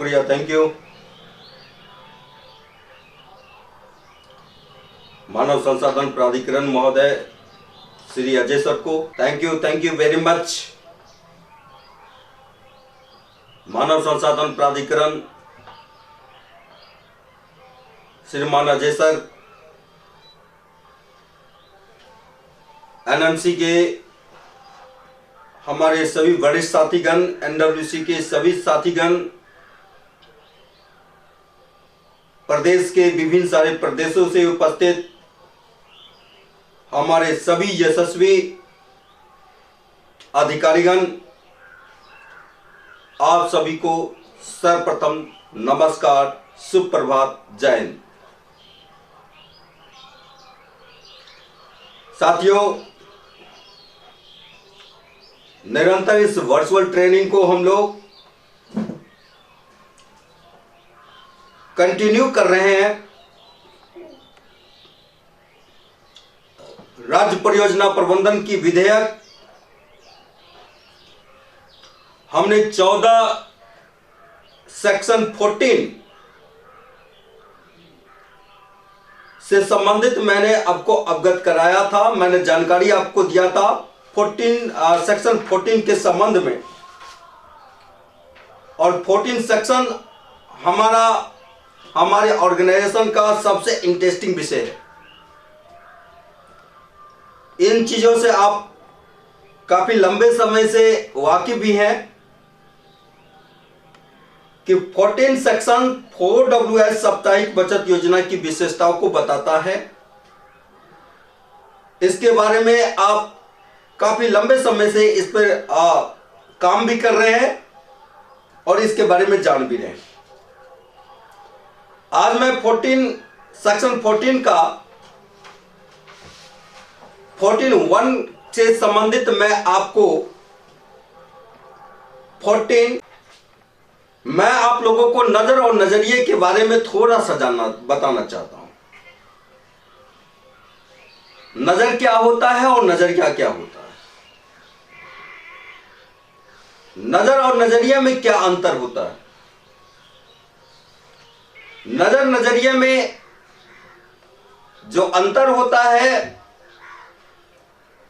शुक्रिया, thank you. मानव संसाधन प्राधिकरण महोदय श्री अजय सर को थैंक यू वेरी मच। मानव संसाधन प्राधिकरण श्रीमान अजय सर, एनएमसी के हमारे सभी वरिष्ठ साथीगण, एनडब्ल्यूसी के सभी साथीगण, प्रदेश के विभिन्न सारे प्रदेशों से उपस्थित हमारे सभी यशस्वी अधिकारीगण, आप सभी को सर्वप्रथम नमस्कार, सुप्रभात, जय हिंद। साथियों, निरंतर इस वर्चुअल ट्रेनिंग को हम लोग कंटिन्यू कर रहे हैं। राज्य परियोजना प्रबंधन की विधेयक हमने 14 सेक्शन 14 से संबंधित मैंने आपको अवगत कराया था, मैंने जानकारी आपको दिया था 14 सेक्शन 14 के संबंध में। और 14 सेक्शन हमारे ऑर्गेनाइजेशन का सबसे इंटरेस्टिंग विषय है। इन चीजों से आप काफी लंबे समय से वाकिफ भी हैं कि 14 सेक्शन 4WS साप्ताहिक बचत योजना की विशेषताओं को बताता है। इसके बारे में आप काफी लंबे समय से इस पर काम भी कर रहे हैं और इसके बारे में जान भी रहे हैं। आज मैं सेक्शन 14 का 14(1) से संबंधित मैं आपको मैं आप लोगों को नजर और नजरिए के बारे में थोड़ा सा बताना चाहता हूं। नजर क्या होता है और नजरिया क्या होता है, नजर और नजरिए में क्या अंतर होता है। नजर नजरिए में जो अंतर होता है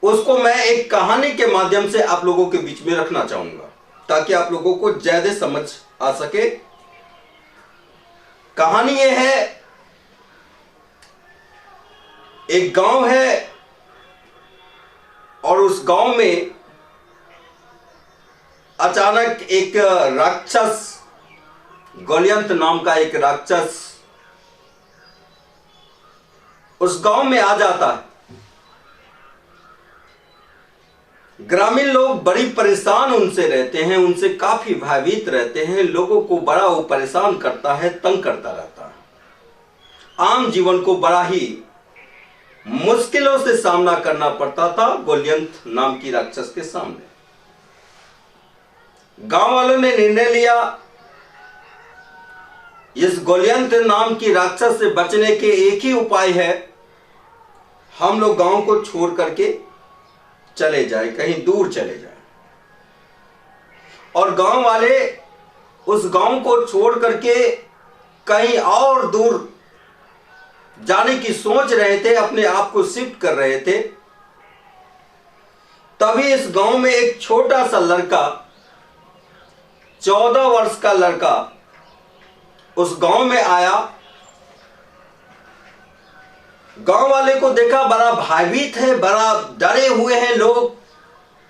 उसको मैं एक कहानी के माध्यम से आप लोगों के बीच में रखना चाहूंगा ताकि आप लोगों को ज्यादा समझ आ सके। कहानी यह है, एक गांव है और उस गांव में अचानक एक राक्षस, गोलियंत नाम का एक राक्षस उस गांव में आ जाता है। ग्रामीण लोग बड़ी परेशान उनसे रहते हैं, उनसे काफी भयभीत रहते हैं। लोगों को बड़ा वो परेशान करता है, तंग करता रहता है। आम जीवन को बड़ा ही मुश्किलों से सामना करना पड़ता था गोलियंत नाम की राक्षस के सामने। गांव वालों ने निर्णय लिया, इस गोलियंत नाम की राक्षस से बचने के एक ही उपाय है, हम लोग गांव को छोड़ करके चले जाए, कहीं दूर चले जाए। और गांव वाले उस गांव को छोड़ करके कहीं और दूर जाने की सोच रहे थे, अपने आप को शिफ्ट कर रहे थे। तभी इस गांव में एक छोटा सा लड़का, 14 वर्ष का लड़का उस गांव में आया। गांव वाले को देखा, बड़ा भयभीत है, बड़ा डरे हुए हैं लोग,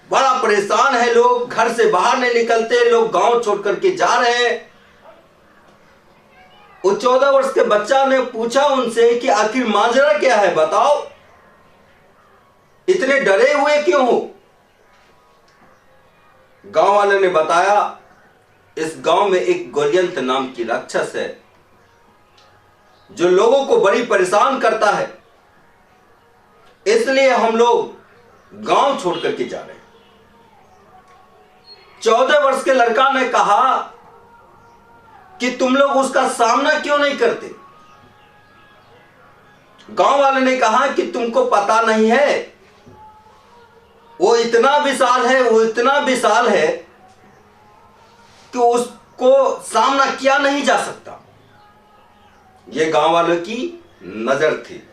बड़ा परेशान है लोग, घर से बाहर नहीं निकलते, लोग गांव छोड़ करके जा रहे हैं। वो 14 वर्ष के बच्चा ने पूछा उनसे कि आखिर माजरा क्या है, बताओ, इतने डरे हुए क्यों हो। गांव वाले ने बताया, इस गांव में एक गोलियंत नाम की राक्षस है जो लोगों को बड़ी परेशान करता है, इसलिए हम लोग गांव छोड़ करके जा रहे हैं। 14 वर्ष के लड़का ने कहा कि तुम लोग उसका सामना क्यों नहीं करते। गांव वाले ने कहा कि तुमको पता नहीं है, वो इतना विशाल है, वो इतना विशाल है कि को सामना किया नहीं जा सकता। यह गांव वालों की नजर थी।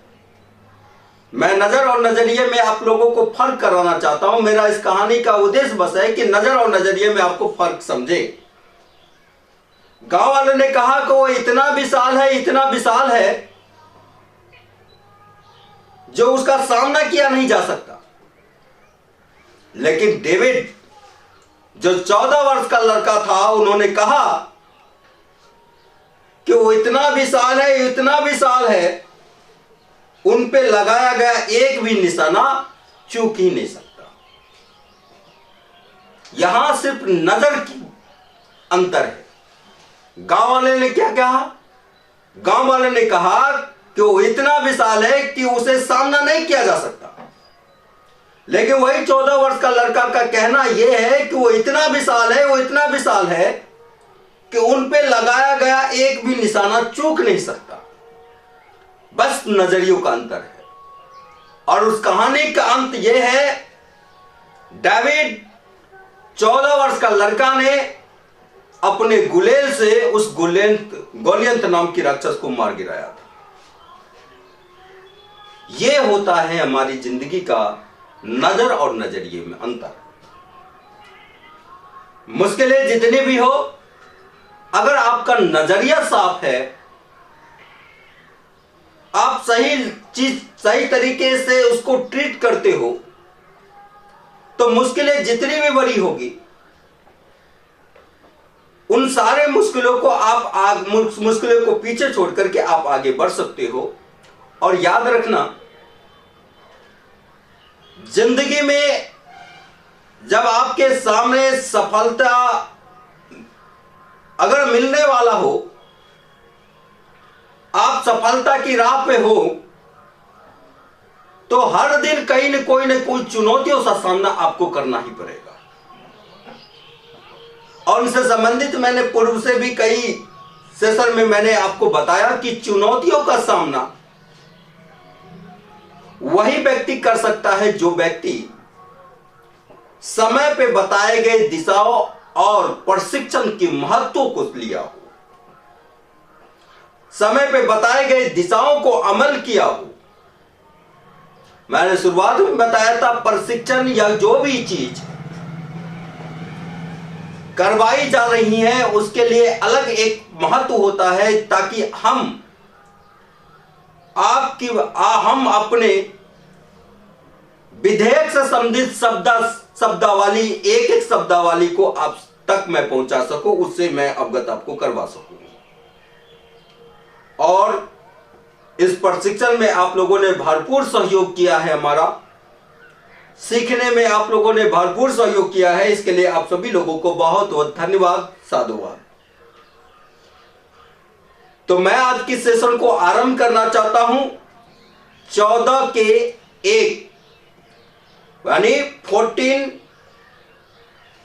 मैं नजर और नजरिए में आप लोगों को फर्क कराना चाहता हूं। मेरा इस कहानी का उद्देश्य बस है कि नजर और नजरिए में आपको फर्क समझे। गांव वालों ने कहा कि वो इतना विशाल है, इतना विशाल है जो उसका सामना किया नहीं जा सकता। लेकिन डेविड जो 14 वर्ष का लड़का था, उन्होंने कहा कि वो इतना विशाल है, इतना विशाल है, उन पे लगाया गया एक भी निशाना चूक ही नहीं सकता। यहां सिर्फ नजर की अंतर है। गांव वाले ने क्या कहा? गांव वाले ने कहा कि वो इतना विशाल है कि उसे सामना नहीं किया जा सकता। लेकिन वही 14 वर्ष का लड़का का कहना यह है कि वो इतना विशाल है, वो इतना विशाल है कि उन पे लगाया गया एक भी निशाना चूक नहीं सकता। बस नजरियों का अंतर है। और उस कहानी का अंत यह है, डेविड 14 वर्ष का लड़का ने अपने गुलेल से उस गोलियत नाम की राक्षस को मार गिराया था। यह होता है हमारी जिंदगी का नजर और नजरिए में अंतर। मुश्किलें जितनी भी हो, अगर आपका नजरिया साफ है, आप सही चीज सही तरीके से उसको ट्रीट करते हो, तो मुश्किलें जितनी भी बड़ी होगी, उन सारे मुश्किलों को पीछे छोड़ करके आप आगे बढ़ सकते हो। और याद रखना, जिंदगी में जब आपके सामने सफलता अगर मिलने वाला हो, आप सफलता की राह पे हो, तो हर दिन कहीं न कोई चुनौतियों का सामना आपको करना ही पड़ेगा। और उनसे संबंधित मैंने पूर्व से भी कई सेशन में मैंने आपको बताया कि चुनौतियों का सामना वही व्यक्ति कर सकता है जो व्यक्ति समय पे बताए गए दिशाओं और प्रशिक्षण के महत्व को लिया हो, समय पे बताए गए दिशाओं को अमल किया हो। मैंने शुरुआत में बताया था, प्रशिक्षण या जो भी चीज करवाई जा रही है उसके लिए अलग एक महत्व होता है, ताकि हम अपने विधेयक से संबंधित शब्दावली एक शब्दावली को आप तक मैं पहुंचा सकूं, उससे मैं अवगत आपको करवा सकूं। और इस प्रशिक्षण में आप लोगों ने भरपूर सहयोग किया है, हमारा सीखने में आप लोगों ने भरपूर सहयोग किया है। इसके लिए आप सभी लोगों को बहुत बहुत धन्यवाद, साधुवाद। तो मैं आज की सेशन को आरंभ करना चाहता हूं 14 के 1 यानी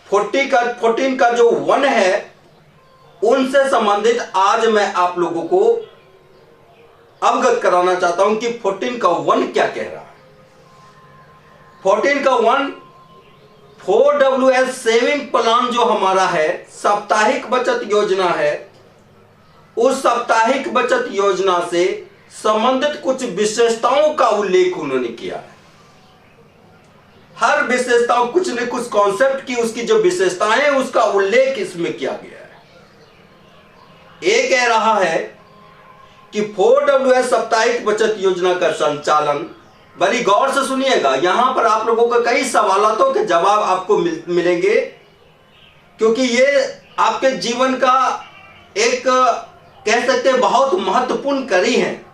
14 का जो 1 है, उनसे संबंधित आज मैं आप लोगों को अवगत कराना चाहता हूं कि 14 का 1 क्या कह रहा है। 14 का 1 4WS सेविंग प्लान जो हमारा है, साप्ताहिक बचत योजना है, उस साप्ताहिक बचत योजना से संबंधित कुछ विशेषताओं का उल्लेख उन्होंने किया है। हर विशेषताओं, कुछ न कुछ कॉन्सेप्ट की उसकी जो विशेषताएं हैं उसका उल्लेख इसमें किया गया है। ये कह रहा है कि 4WS साप्ताहिक बचत योजना का संचालन, बड़ी गौर से सुनिएगा, यहां पर आप लोगों के कई सवालों के जवाब आपको मिलेंगे, क्योंकि ये आपके जीवन का एक कह सकते हैं बहुत महत्वपूर्ण कड़ी है।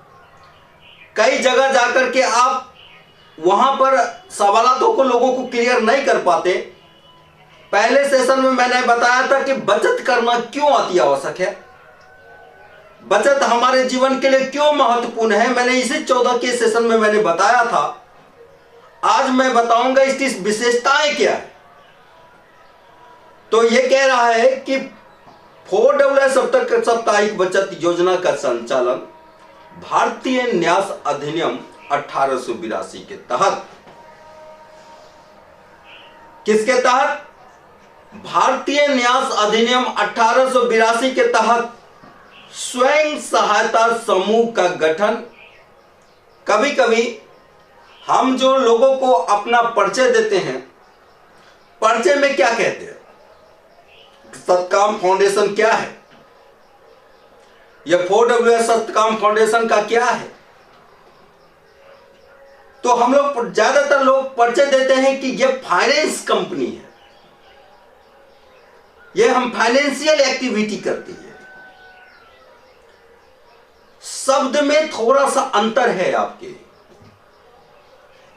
कई जगह जाकर के आप वहां पर सवालों को लोगों को क्लियर नहीं कर पाते। पहले सेशन में मैंने बताया था कि बचत करना क्यों अति आवश्यक है, बचत हमारे जीवन के लिए क्यों महत्वपूर्ण है। मैंने इसी 14 के सेशन में मैंने बताया था। आज मैं बताऊंगा इसकी विशेषताएं क्या है। तो यह कह रहा है कि 4WS साप्ताहिक बचत योजना का संचालन भारतीय न्यास अधिनियम 1882 के तहत, किसके तहत? भारतीय न्यास अधिनियम 1882 के तहत स्वयं सहायता समूह का गठन। कभी कभी हम जो लोगों को अपना परिचय देते हैं, परिचय में क्या कहते हैं? सतकाम फाउंडेशन क्या है? यह 4WS सतकाम फाउंडेशन का क्या है? तो हम लोग ज्यादातर लोग परिचय देते हैं कि यह फाइनेंस कंपनी है, यह हम फाइनेंशियल एक्टिविटी करती है। शब्द में थोड़ा सा अंतर है आपके,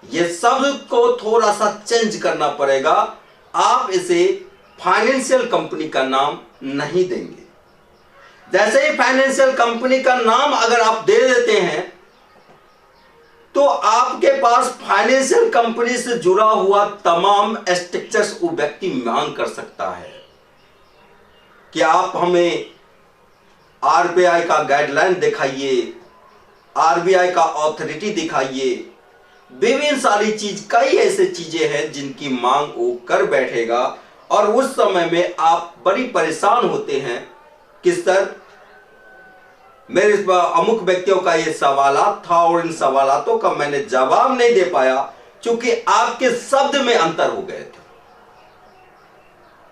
यह शब्द को थोड़ा सा चेंज करना पड़ेगा। आप इसे फाइनेंशियल कंपनी का नाम नहीं देंगे। जैसे ही फाइनेंशियल कंपनी का नाम अगर आप दे देते हैं तो आपके पास फाइनेंशियल कंपनी से जुड़ा हुआ तमाम स्ट्रक्चर्स वो व्यक्ति मांग कर सकता है कि आप हमें आरबीआई का गाइडलाइन दिखाइए, आरबीआई का अथॉरिटी दिखाइए। विभिन्न सारी चीज, कई ऐसे चीजें हैं जिनकी मांग वो कर बैठेगा और उस समय में आप बड़ी परेशान होते हैं कि सर मेरे अमुक व्यक्तियों का ये सवालात था और इन सवालातों का मैंने जवाब नहीं दे पाया क्योंकि आपके शब्द में अंतर हो गए थे।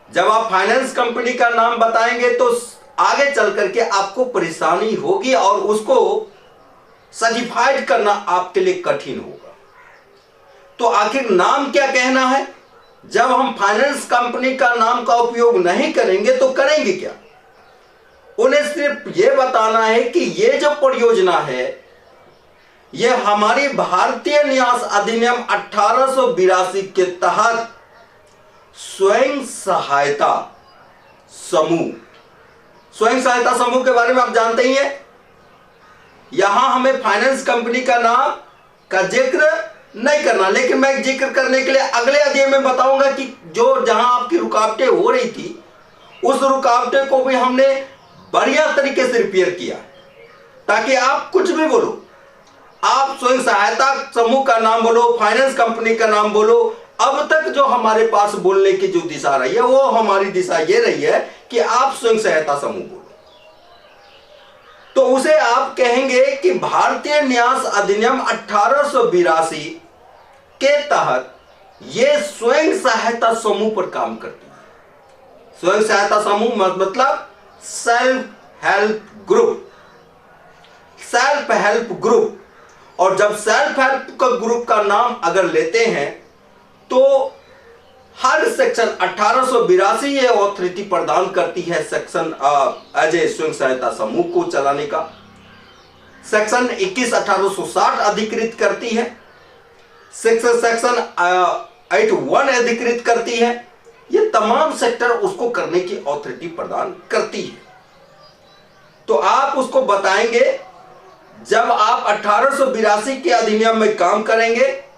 जब आप फाइनेंस कंपनी का नाम बताएंगे तो आगे चल करके आपको परेशानी होगी और उसको सर्टिफाइड करना आपके लिए कठिन होगा। तो आखिर नाम क्या कहना है? जब हम फाइनेंस कंपनी का नाम का उपयोग नहीं करेंगे तो करेंगे क्या? उन्हें सिर्फ यह बताना है कि यह जो परियोजना है यह हमारी भारतीय न्यास अधिनियम 1882 के तहत स्वयं सहायता समूह, स्वयं सहायता समूह के बारे में आप जानते ही हैं। यहां हमें फाइनेंस कंपनी का नाम का जिक्र नहीं करना, लेकिन मैं जिक्र करने के लिए अगले अध्याय में बताऊंगा कि जो जहां आपकी रुकावटें हो रही थी उस रुकावटें को भी हमने बढ़िया तरीके से रिपेयर किया ताकि आप कुछ भी बोलो, आप स्वयं सहायता समूह का नाम बोलो, फाइनेंस कंपनी का नाम बोलो, अब तक जो हमारे पास बोलने की जो दिशा रही है वो हमारी दिशा ये रही है कि आप स्वयं सहायता समूह बोलो। तो उसे आप कहेंगे कि भारतीय न्यास अधिनियम 1882 के तहत यह स्वयं सहायता समूह पर काम करती है। स्वयं सहायता समूह मतलब self help group, self help group. और जब सेल्फ हेल्प ग्रुप का नाम अगर लेते हैं तो हर सेक्शन 1882 ये अथॉरिटी प्रदान करती है सेक्शन एज ए स्वयं सहायता समूह को चलाने का। सेक्शन 21 1860 अधिकृत करती है, सेक्शन 81 अधिकृत करती है। ये तमाम सेक्टर उसको करने की अथॉरिटी प्रदान करती है। तो आप उसको बताएंगे जब आप 1882 के अधिनियम में काम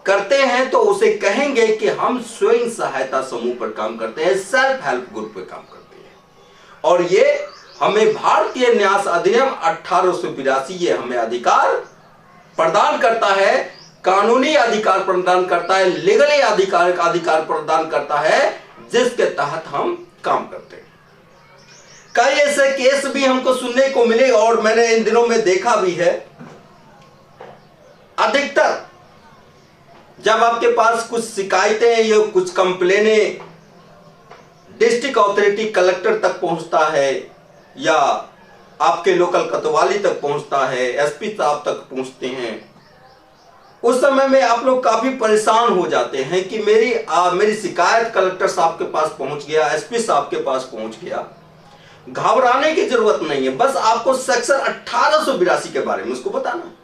करते हैं तो उसे कहेंगे कि हम स्वयं सहायता समूह पर काम करते हैं, सेल्फ हेल्प ग्रुप पर काम करते हैं। और ये हमें भारतीय न्यास अधिनियम 1882 ये हमें अधिकार प्रदान करता है, कानूनी अधिकार प्रदान करता है, लीगली अधिकार प्रदान करता है जिसके तहत हम काम करते हैं। कई ऐसे केस भी हमको सुनने को मिले और मैंने इन दिनों में देखा भी है। अधिकतर जब आपके पास कुछ शिकायतें या कुछ कंप्लेनें डिस्ट्रिक्ट अथॉरिटी कलेक्टर तक पहुंचता है या आपके लोकल कोतवाली तक पहुंचता है, एसपी साहब तक पहुंचते हैं, उस समय में आप लोग काफी परेशान हो जाते हैं कि मेरी शिकायत कलेक्टर साहब के पास पहुंच गया, एसपी साहब के पास पहुंच गया। घबराने की जरूरत नहीं है, बस आपको सेक्शन 1882 के बारे में उसको बताना है।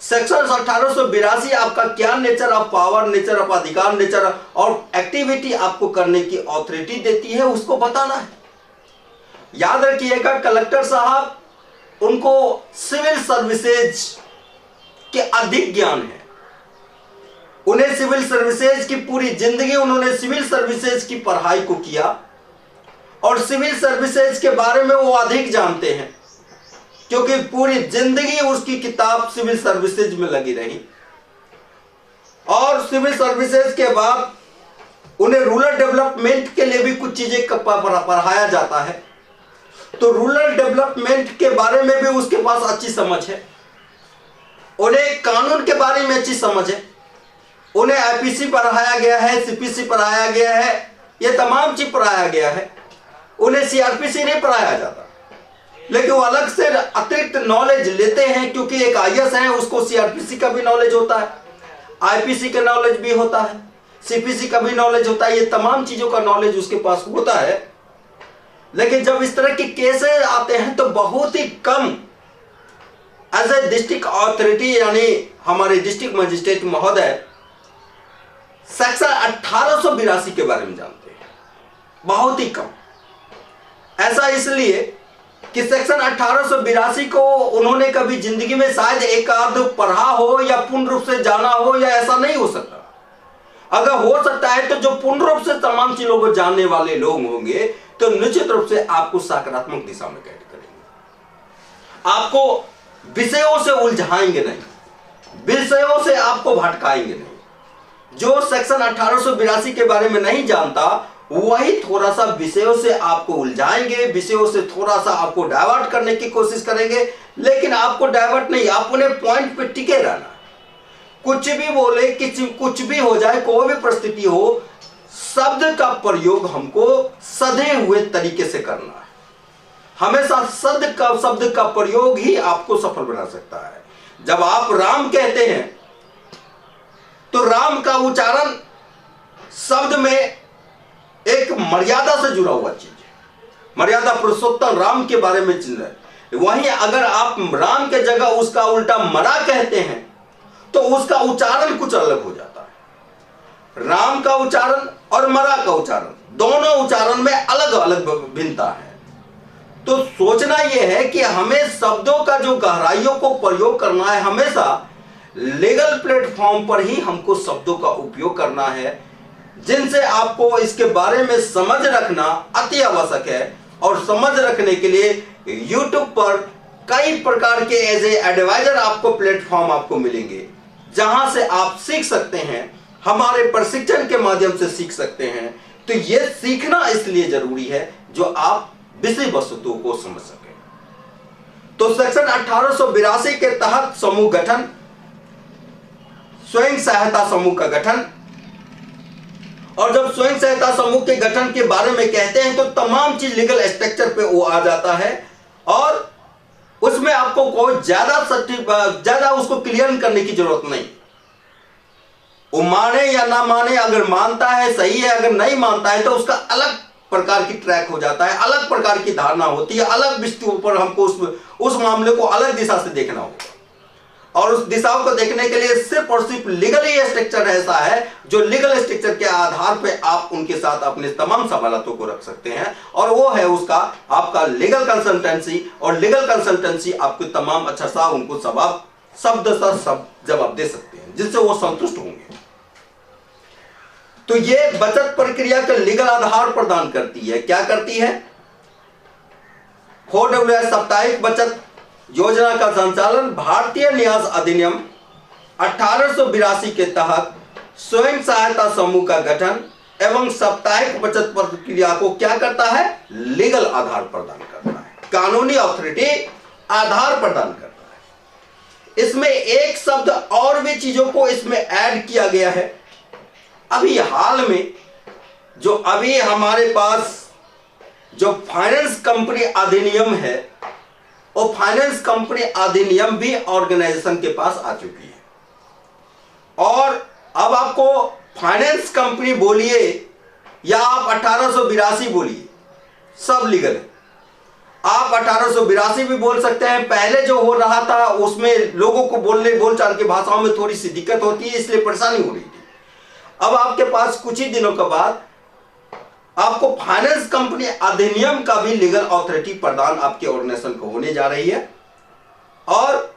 सेक्शन 1882 आपका क्या nature of power, nature of अधिकार, नेचर और एक्टिविटी आपको करने की अथॉरिटी देती है, उसको बताना है। याद रखिएगा कलेक्टर साहब उनको सिविल सर्विसेज के अधिक ज्ञान है, उन्हें सिविल सर्विसेज की पूरी जिंदगी उन्होंने सिविल सर्विसेज की पढ़ाई को किया और सिविल सर्विसेज के बारे में वो अधिक जानते हैं क्योंकि पूरी जिंदगी उसकी किताब सिविल सर्विसेज में लगी रही। और सिविल सर्विसेज के बाद उन्हें रूरल डेवलपमेंट के लिए भी कुछ चीजें पढ़ाया जाता है। तो रूरल डेवलपमेंट के बारे में भी उसके पास अच्छी समझ है, उन्हें कानून के बारे में अच्छी समझ है, उन्हें आईपीसी पढ़ाया गया है, सीपीसी पढ़ाया गया है, ये तमाम चीज पढ़ाया गया है। उन्हें सीआरपीसी नहीं पढ़ाया जाता, लेकिन वो अलग से अतिरिक्त नॉलेज लेते हैं, क्योंकि एक आईएएस है, उसको सीआरपीसी का भी नॉलेज होता है, आईपीसी का नॉलेज भी होता है, सीपीसी का भी नॉलेज होता है, ये तमाम चीजों का नॉलेज उसके पास होता है। लेकिन जब इस तरह के केसेस आते हैं तो बहुत ही कम एज ए डिस्ट्रिक्ट अथॉरिटी यानी हमारे डिस्ट्रिक्ट मजिस्ट्रेट महोदय सेक्शन 1882 के बारे में जानते हैं, बहुत ही कम। ऐसा इसलिए कि सेक्शन 1882 को उन्होंने कभी जिंदगी में शायद एक आध पढ़ा हो या पूर्ण रूप से जाना हो, या ऐसा नहीं हो सकता। अगर हो सकता है तो जो पूर्ण रूप से तमाम चीजों को जानने वाले लोग होंगे तो निश्चित रूप से आपको सकारात्मक दिशा में गाइड करेंगे, आपको विषयों से उलझाएंगे नहीं, विषयों से आपको भटकाएंगे नहीं। जो सेक्शन 1882 के बारे में नहीं जानता वही थोड़ा सा विषयों से आपको उलझाएंगे, विषयों से थोड़ा सा आपको डाइवर्ट करने की कोशिश करेंगे, लेकिन आपको डाइवर्ट नहीं, आप उन्हें पॉइंट पे टिके रहना। कुछ भी बोले, कुछ भी हो जाए, कोई भी परिस्थिति हो, शब्द का प्रयोग हमको सधे हुए तरीके से करना है। हमेशा शब्द का प्रयोग ही आपको सफल बना सकता है। जब आप राम कहते हैं तो राम का उच्चारण शब्द में एक मर्यादा से जुड़ा हुआ चीज है, मर्यादा पुरुषोत्तम राम के बारे में चिन्ह है। वहीं अगर आप राम के जगह उसका उल्टा मरा कहते हैं तो उसका उच्चारण कुछ अलग हो जाता है। राम का उच्चारण और मरा का उच्चारण, दोनों उच्चारण में अलग अलग भिन्नता है। तो सोचना यह है कि हमें शब्दों का जो गहराइयों को प्रयोग करना है, हमेशा लीगल प्लेटफॉर्म पर ही हमको शब्दों का उपयोग करना है, जिनसे आपको इसके बारे में समझ रखना अति आवश्यक है। और समझ रखने के लिए YouTube पर कई प्रकार के एज ए एडवाइजर आपको प्लेटफॉर्म आपको मिलेंगे, जहां से आप सीख सकते हैं, हमारे प्रशिक्षण के माध्यम से सीख सकते हैं। तो यह सीखना इसलिए जरूरी है जो आप विषय वस्तु को समझ सकें। तो सेक्शन 1882 के तहत समूह गठन, स्वयं सहायता समूह का गठन, और जब स्वयं सहायता समूह के गठन के बारे में कहते हैं तो तमाम चीज लीगल स्ट्रक्चर पे वो आ जाता है, और उसमें आपको कोई ज्यादा उसको क्लियर करने की जरूरत नहीं। वो माने या ना माने, अगर मानता है सही है, अगर नहीं मानता है तो उसका अलग प्रकार की ट्रैक हो जाता है, अलग प्रकार की धारणा होती है, अलग बिंदुओं पर हमको उस मामले को अलग दिशा से देखना होगा। और उस दिशाओं को देखने के लिए सिर्फ और सिर्फ लीगल ही स्ट्रक्चर ऐसा है जो लीगल स्ट्रक्चर के आधार पे आप उनके साथ अपने तमाम सवालों को रख सकते हैं, और वो है उसका आपका लीगल कंसल्टेंसी। और लीगल कंसल्टेंसी आपको तमाम अच्छा सा उनको शब्द जवाब दे सकते हैं, जिससे वो संतुष्ट होंगे। तो ये बचत प्रक्रिया का लीगल आधार प्रदान करती है। क्या करती है? 4WS साप्ताहिक बचत योजना का संचालन भारतीय न्यास अधिनियम 1882 के तहत स्वयं सहायता समूह का गठन एवं साप्ताहिक बचत प्रक्रिया को क्या करता है? लीगल आधार प्रदान करता है, कानूनी अथॉरिटी आधार प्रदान करता है। इसमें एक शब्द और भी चीजों को इसमें ऐड किया गया है। अभी हाल में जो अभी हमारे पास जो फाइनेंस कंपनी अधिनियम है, वो फाइनेंस कंपनी अधिनियम भी ऑर्गेनाइजेशन के पास आ चुकी है। और अब आपको फाइनेंस कंपनी बोलिए या आप 1882 बोलिए, सब लीगल है। आप 1882 भी बोल सकते हैं। पहले जो हो रहा था उसमें लोगों को बोलचाल की भाषाओं में थोड़ी सी दिक्कत होती है, इसलिए परेशानी हो रही थी। अब आपके पास कुछ ही दिनों के बाद आपको फाइनेंस कंपनी अधिनियम का भी लीगल अथॉरिटी प्रदान आपके ऑर्गेनाइजेशन को होने जा रही है, और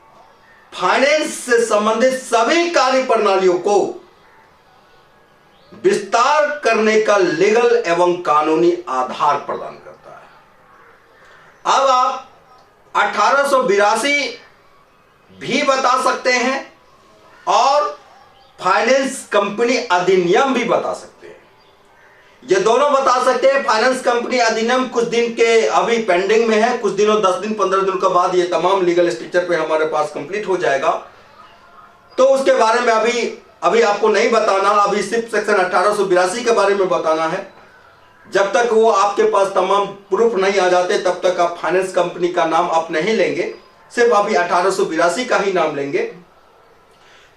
फाइनेंस से संबंधित सभी कार्य प्रणालियों को विस्तार करने का लीगल एवं कानूनी आधार प्रदान करता है। अब आप 1882 भी बता सकते हैं और फाइनेंस कंपनी अधिनियम भी बता सकते हैं। ये दोनों बता सकते हैं। फाइनेंस कंपनी अधिनियम कुछ दिन के अभी पेंडिंग में है, कुछ दिनों 10 दिन 15 दिन के बाद ये तमाम लीगल स्ट्रक्चर पे हमारे पास कंप्लीट हो जाएगा। तो उसके बारे में अभी आपको नहीं बताना, अभी सिर्फ सेक्शन 1882 के बारे में बताना है। जब तक वो आपके पास तमाम प्रूफ नहीं आ जाते तब तक आप फाइनेंस कंपनी का नाम आप नहीं लेंगे, सिर्फ अभी 1882 का ही नाम लेंगे।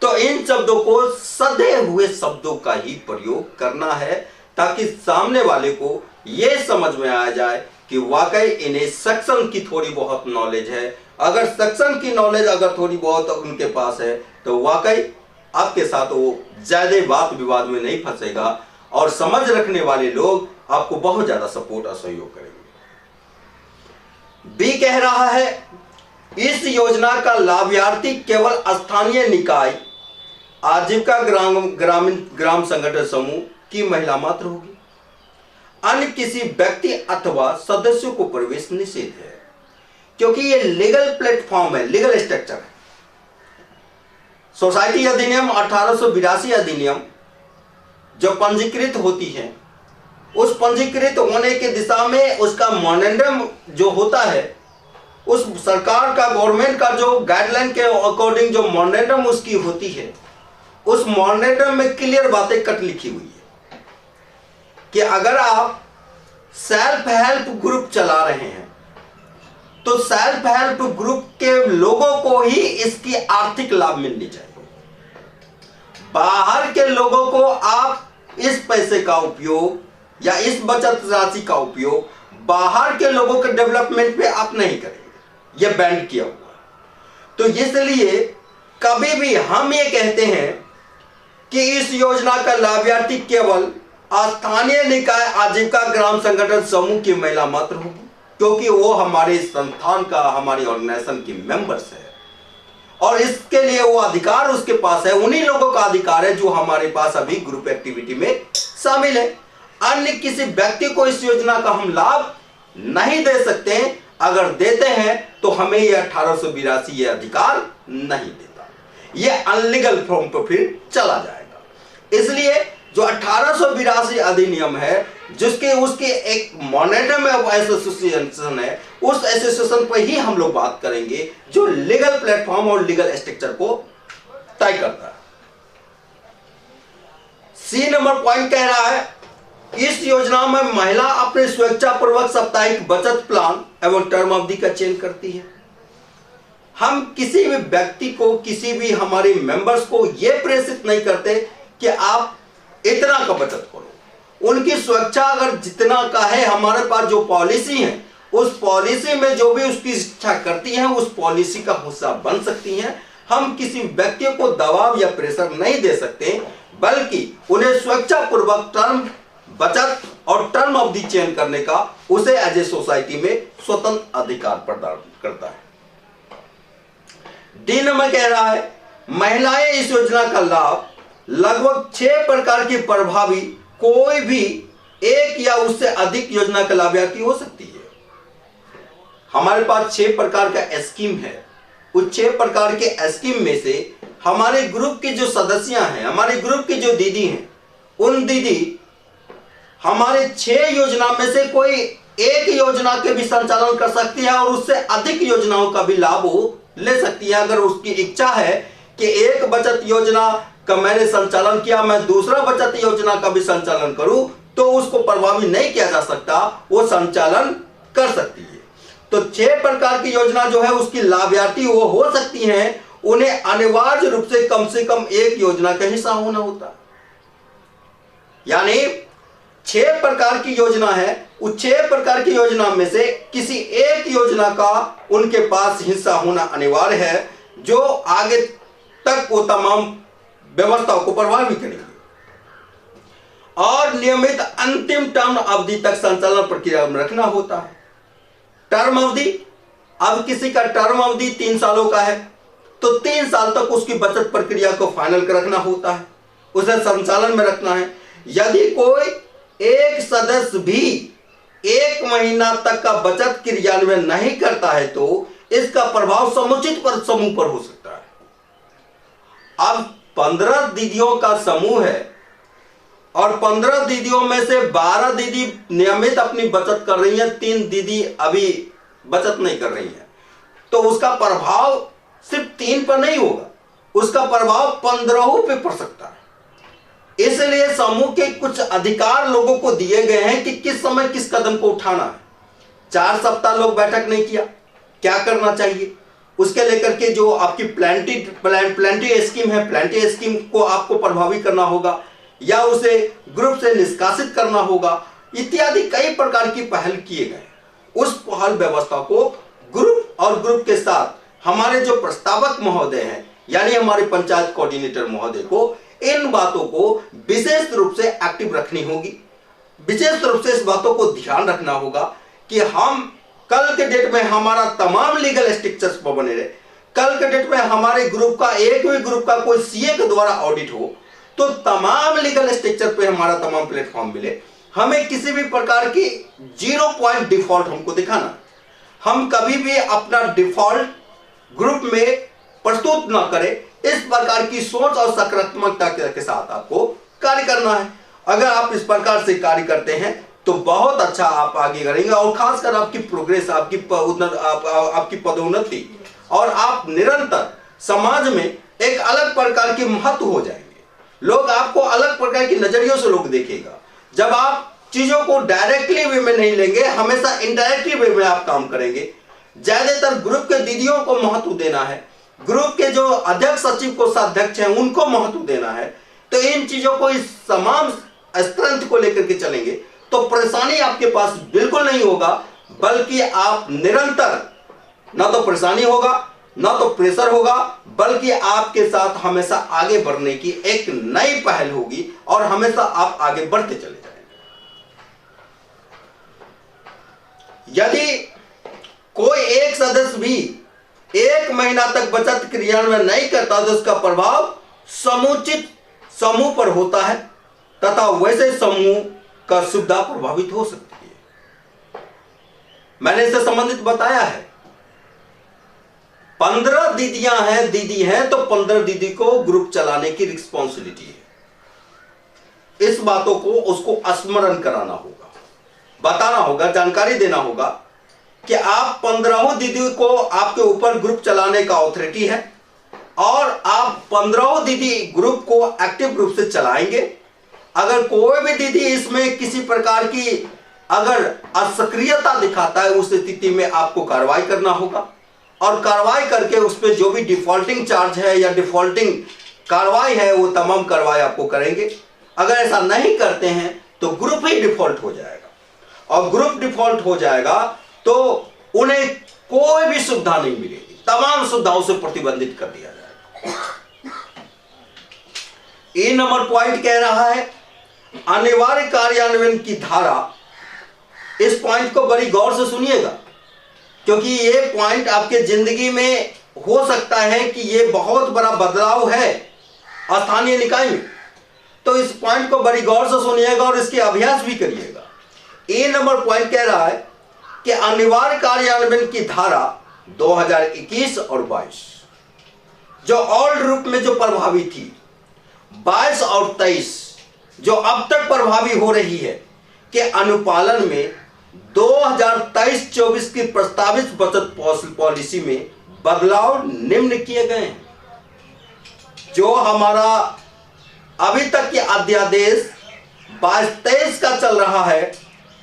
तो इन शब्दों को सधे हुए शब्दों का ही प्रयोग करना है ताकि सामने वाले को यह समझ में आ जाए कि वाकई इन्हें सेक्शन की थोड़ी बहुत नॉलेज है। अगर सेक्शन की नॉलेज अगर थोड़ी बहुत उनके पास है तो वाकई आपके साथ वो ज्यादा बात विवाद में नहीं फंसेगा और समझ रखने वाले लोग आपको बहुत ज्यादा सपोर्ट और सहयोग करेंगे। बी कह रहा है इस योजना का लाभार्थी केवल स्थानीय निकाय, आजीविका ग्राम संगठन समूह की महिला मात्र होगी। अन्य किसी व्यक्ति अथवा सदस्यों को प्रवेश निषेध है, क्योंकि ये लीगल प्लेटफॉर्म है, लीगल स्ट्रक्चर है। सोसाइटी अधिनियम 1882 अधिनियम जो पंजीकृत होती है, उस पंजीकृत होने के दिशा में उसका मोमेंटम जो होता है, उस सरकार का गवर्नमेंट का जो गाइडलाइन के अकॉर्डिंग जो मोमेंटम उसकी होती है, उस मोमेंटम में क्लियर बातें कट लिखी हुई है कि अगर आप सेल्फ हेल्प ग्रुप चला रहे हैं तो सेल्फ हेल्प ग्रुप के लोगों को ही इसकी आर्थिक लाभ मिलनी चाहिए। बाहर के लोगों को आप इस पैसे का उपयोग या इस बचत राशि का उपयोग बाहर के लोगों के डेवलपमेंट पे आप नहीं करेंगे, यह बैन किया हुआ। तो इसलिए कभी भी हम ये कहते हैं कि इस योजना का लाभार्थी केवल स्थानीय निकाय आजीविका ग्राम संगठन समूह की महिला मात्र होगी, क्योंकि वो हमारे संस्थान का, हमारी ऑर्गेनाइजेशन की मेंबर्स है और इसके लिए वो अधिकार उसके पास है। उन्हीं लोगों का अधिकार है जो हमारे पास अभी ग्रुप एक्टिविटी में शामिल है। अन्य किसी व्यक्ति को इस योजना का हम लाभ नहीं दे सकते हैं। अगर देते हैं तो हमें ये 1882 ये अधिकार नहीं देता, ये अनलीगल फॉर्म पर फिर चला जाएगा। इसलिए जो 1882 अधिनियम है, जिसके उसके एक मॉनिटम एसोसिएशन है, उस एसोसिएशन पर ही हम लोग बात करेंगे जो लीगल प्लेटफॉर्म और लीगल स्ट्रक्चर को तय करता है। सी नंबर पॉइंट कह रहा है इस योजना में महिला अपने स्वेच्छापूर्वक साप्ताहिक बचत प्लान एवं टर्म अवधि का चयन करती है। हम किसी भी व्यक्ति को, किसी भी हमारे मेंबर्स को यह प्रेरित नहीं करते कि आप इतना का बचत करो। उनकी स्वेच्छा अगर जितना का है, हमारे पास जो पॉलिसी है उस पॉलिसी में जो भी उसकी इच्छा करती है उस पॉलिसी का हिस्सा बन सकती हैं। हम किसी व्यक्ति को दबाव या प्रेशर नहीं दे सकते, बल्कि उन्हें स्वेच्छापूर्वक टर्म बचत और टर्म अवधि चयन करने का उसे एज ए सोसाइटी में स्वतंत्र अधिकार प्रदान करता है। डी नंबर कह रहा है महिलाएं इस योजना का लाभ लगभग 6 प्रकार की प्रभावी कोई भी एक या उससे अधिक योजना का लाभार्थी हो सकती है। हमारे पास 6 प्रकार का स्कीम है। उस 6 प्रकार के स्कीम में से हमारे ग्रुप की जो सदस्यां हैं, हमारे ग्रुप की जो दीदी हैं, उन दीदी हमारे 6 योजना में से कोई एक योजना के भी संचालन कर सकती है और उससे अधिक योजनाओं का भी लाभ वो ले सकती है। अगर उसकी इच्छा है कि एक बचत योजना का मैंने संचालन किया, मैं दूसरा बचत योजना का भी संचालन करूं, तो उसको प्रभावी नहीं किया जा सकता, वो संचालन कर सकती है। तो 6 प्रकार की योजना जो है उसकी लाभार्थी वो हो सकती हैं। उन्हें अनिवार्य रूप से कम एक योजना का हिस्सा होना होता है। यानी 6 प्रकार की योजना है, उस 6 प्रकार की योजना में से किसी एक योजना का उनके पास हिस्सा होना अनिवार्य है, जो आगे तक वो तमाम व्यवस्थाओं को प्रभावित करेंगे। और नियमित अंतिम टर्म अवधि तक संचालन प्रक्रिया में रखना होता है। टर्म अवधि, अब किसी का टर्म अवधि 3 सालों का है तो 3 साल तक उसकी बचत प्रक्रिया को फाइनल कर रखना होता है, उसे संचालन में रखना है। यदि कोई एक सदस्य भी 1 महीना तक का बचत क्रियान्वयन नहीं करता है तो इसका प्रभाव समुचित पर समूह पर हो सकता है। अब 15 दीदियों का समूह है और 15 दीदियों में से 12 दीदी नियमित अपनी बचत कर रही हैं, 3 दीदी अभी बचत नहीं कर रही हैं, तो उसका प्रभाव सिर्फ 3 पर नहीं होगा, उसका प्रभाव 15 पे पड़ सकता है। इसलिए समूह के कुछ अधिकार लोगों को दिए गए हैं कि किस समय किस कदम को उठाना है। 4 सप्ताह लोग बैठक नहीं किया, क्या करना चाहिए, उसके लेकर के जो आपकी प्लांटी स्कीम है, प्लांटी स्कीम को आपको प्रभावी करना होगा या उसे ग्रुप से निष्कासित करना होगा, इत्यादि कई प्रकार की पहल किए गए। उस पहल व्यवस्था को ग्रुप और ग्रुप के साथ हमारे जो प्रस्तावक महोदय हैं, यानी हमारे पंचायत कोऑर्डिनेटर महोदय को इन बातों को विशेष रूप से एक्टिव रखनी होगी। विशेष रूप से इस बातों को ध्यान रखना होगा कि हम कल के डेट में हमारा तमाम लीगल स्ट्रक्चर्स पर बने रहे। कल के डेट में हमारे ग्रुप का एक भी ग्रुप का कोई सीए के द्वारा ऑडिट हो तो तमाम लीगल स्ट्रक्चर पे हमारा तमाम प्लेटफॉर्म मिले। हमें किसी भी प्रकार की 0 पॉइंट डिफॉल्ट हमको दिखाना, हम कभी भी अपना डिफॉल्ट ग्रुप में प्रस्तुत ना करें। इस प्रकार की सोच और सकारात्मकता के साथ आपको कार्य करना है। अगर आप इस प्रकार से कार्य करते हैं तो बहुत अच्छा आप आगे करेंगे और खासकर आपकी प्रोग्रेस, आपकी पदोन्नति और आप निरंतर समाज में एक अलग प्रकार की महत्व हो जाएंगे। लोग आपको अलग प्रकार की नजरियों से लोग देखेगा। जब आप चीजों को डायरेक्टली वे में नहीं लेंगे, हमेशा इनडायरेक्टली वे में आप काम करेंगे। ज्यादातर ग्रुप के दीदियों को महत्व देना है, ग्रुप के जो अध्यक्ष सचिव कोषाध्यक्ष हैं उनको महत्व देना है। तो इन चीजों को, इस तमाम स्ट्रेंथ को लेकर के चलेंगे तो परेशानी आपके पास बिल्कुल नहीं होगा, बल्कि आप निरंतर, ना तो परेशानी होगा ना तो प्रेशर होगा, बल्कि आपके साथ हमेशा आगे बढ़ने की एक नई पहल होगी और हमेशा आप आगे बढ़ते चले जाएंगे। यदि कोई एक सदस्य भी 1 महीना तक बचत क्रियान्वयन नहीं करता तो उसका प्रभाव समुचित समूह पर होता है तथा वैसे समूह का सुविधा प्रभावित हो सकती है। मैंने इससे संबंधित बताया है। 15 दीदी हैं तो 15 दीदी को ग्रुप चलाने की रिस्पॉन्सिबिलिटी है। इस बातों को उसको स्मरण कराना होगा, बताना होगा, जानकारी देना होगा कि आप 15 दीदी को आपके ऊपर ग्रुप चलाने का अथॉरिटी है और आप 15 दीदी ग्रुप को एक्टिव रूप से चलाएंगे। अगर कोई भी दीदी इसमें किसी प्रकार की अगर असक्रियता दिखाता है, उस स्थिति में आपको कार्रवाई करना होगा और कार्रवाई करके उस पर जो भी डिफॉल्टिंग चार्ज है या डिफॉल्टिंग कार्रवाई है वो तमाम कार्रवाई आपको करेंगे। अगर ऐसा नहीं करते हैं तो ग्रुप ही डिफॉल्ट हो जाएगा और ग्रुप डिफॉल्ट हो जाएगा तो उन्हें कोई भी सुविधा नहीं मिलेगी, तमाम सुविधाओं से प्रतिबंधित कर दिया जाएगा। ए नंबर पॉइंट कह रहा है अनिवार्य कार्यान्वयन की धारा। इस पॉइंट को बड़ी गौर से सुनिएगा क्योंकि ये पॉइंट आपके जिंदगी में हो सकता है कि ये बहुत बड़ा बदलाव है स्थानीय निकाय में। तो इस पॉइंट को बड़ी गौर से सुनिएगा और इसके अभ्यास भी करिएगा। ए नंबर पॉइंट कह रहा है कि अनिवार्य कार्यान्वयन की धारा 2021 और 22 जो ओल्ड रूप में जो प्रभावी थी, 22 और 23 जो अब तक प्रभावी हो रही है के अनुपालन में 2023-24 की प्रस्तावित बचत पॉलिसी में बदलाव निम्न किए गए हैं। जो हमारा अभी तक के अध्यादेश 22-23 का चल रहा है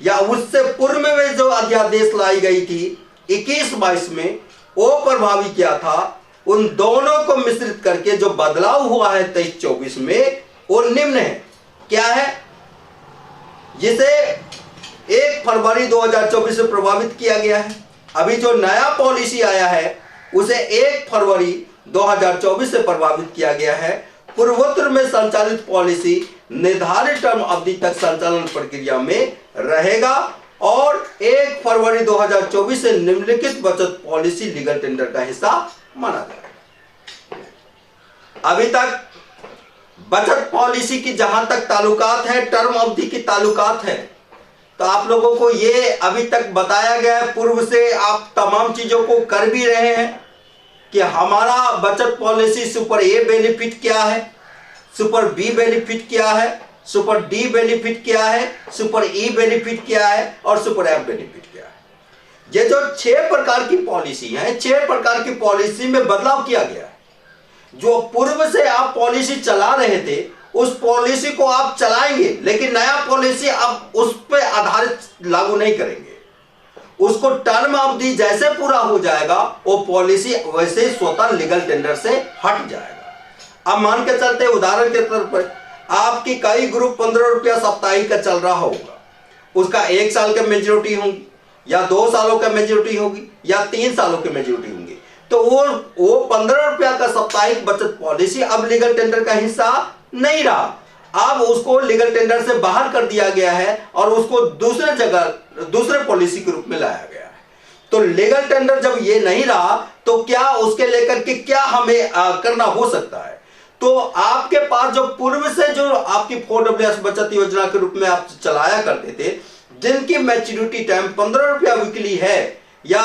या उससे पूर्व में जो अध्यादेश लाई गई थी 21-22 में, वो प्रभावी क्या था, उन दोनों को मिश्रित करके जो बदलाव हुआ है 23-24 में वो निम्न है। क्या है? जिसे 1 फरवरी 2024 से प्रभावित किया गया है। अभी जो नया पॉलिसी आया है उसे 1 फरवरी 2024 से प्रभावित किया गया है। पूर्वोत्तर में संचालित पॉलिसी निर्धारित टर्म अवधि तक संचालन प्रक्रिया में रहेगा और 1 फरवरी 2024 से निम्नलिखित बचत पॉलिसी लीगल टेंडर का हिस्सा माना जाएगा। अभी तक बचत पॉलिसी की जहां तक ताल्लुकात है, टर्म अवधि की ताल्लुकात है, तो आप लोगों को ये अभी तक बताया गया है, पूर्व से आप तमाम चीजों को कर भी रहे हैं कि हमारा बचत पॉलिसी सुपर ए बेनिफिट क्या है, सुपर बी बेनिफिट क्या है सुपर डी बेनिफिट क्या है, सुपर ई बेनिफिट क्या है और सुपर एफ बेनिफिट क्या है। ये जो 6 प्रकार की पॉलिसी है, 6 प्रकार की पॉलिसी में बदलाव किया गया है। जो पूर्व से आप पॉलिसी चला रहे थे उस पॉलिसी को आप चलाएंगे, लेकिन नया पॉलिसी आप उस पर आधारित लागू नहीं करेंगे। उसको टर्म अवधि जैसे पूरा हो जाएगा वो पॉलिसी वैसे स्वतः लीगल टेंडर से हट जाएगा। अब मान के चलते उदाहरण के तौर पर आपकी कई ग्रुप 15 रुपया साप्ताहिक का चल रहा होगा, उसका 1 साल का मेच्योरिटी होगी या 2 सालों का मेच्योरिटी होगी या 3 सालों की मेच्योरिटी होंगी, तो वो 15 रुपया का साप्ताहिक बचत पॉलिसी अब लीगल टेंडर का हिस्सा नहीं रहा। अब उसको लीगल टेंडर से बाहर कर दिया गया है और उसको दूसरे जगह दूसरे पॉलिसी के रूप में लाया गया है। तो लीगल टेंडर जब ये नहीं रहा तो क्या उसके लेकर के क्या हमें करना हो सकता है। तो आपके पास जो पूर्व से जो आपकी 4WS बचत योजना के रूप में आप चलाया करते थे, जिनकी मैच्योरिटी टाइम 15 रुपया वीकली है या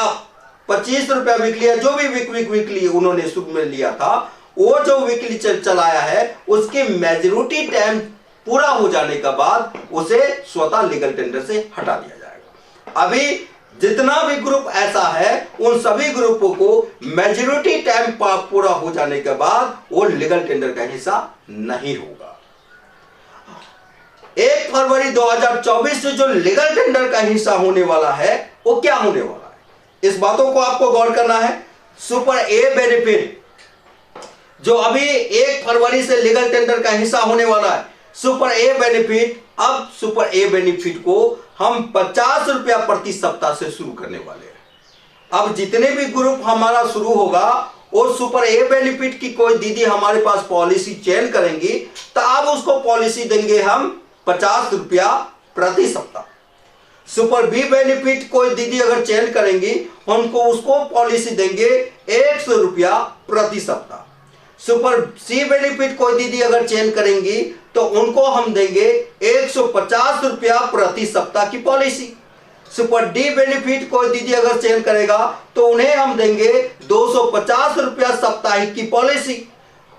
25 रुपया वीकली है, जो भी वीकली उन्होंने शुरू में लिया था, वो जो वीकली चलाया है उसकी मैच्योरिटी टाइम पूरा हो जाने के बाद उसे स्वतः लीगल टेंडर से हटा दिया जाएगा। अभी जितना भी ग्रुप ऐसा है उन सभी ग्रुपों को मैच्योरिटी टाइम पूरा हो जाने के बाद वो लीगल टेंडर का हिस्सा नहीं होगा। 1 फरवरी 2024 से जो लीगल टेंडर का हिस्सा होने वाला है वो क्या होने वाला है, इस बातों को आपको गौर करना है। सुपर ए बेनिफिट जो अभी 1 फरवरी से लीगल टेंडर का हिस्सा होने वाला है, सुपर ए बेनिफिट, अब सुपर ए बेनिफिट को हम 50 रुपया प्रति सप्ताह से शुरू करने वाले हैं। अब जितने भी ग्रुप हमारा शुरू होगा वो सुपर ए बेनिफिट की कोई दीदी हमारे पास पॉलिसी चेंज करेंगी तो अब उसको पॉलिसी देंगे हम 50 रुपया प्रति सप्ताह। सुपर बी बेनिफिट कोई दीदी अगर चेंज करेंगी हमको उसको पॉलिसी देंगे 100 रुपया प्रति सप्ताह। सुपर सी बेनिफिट कोई दीदी अगर चेंज करेंगी तो उनको हम देंगे 150 रुपया प्रति सप्ताह की पॉलिसी। सुपर डी बेनिफिट कोई दीदी अगर चेंज करेगा तो उन्हें हम देंगे 250 रुपया साप्ताहिक की policy.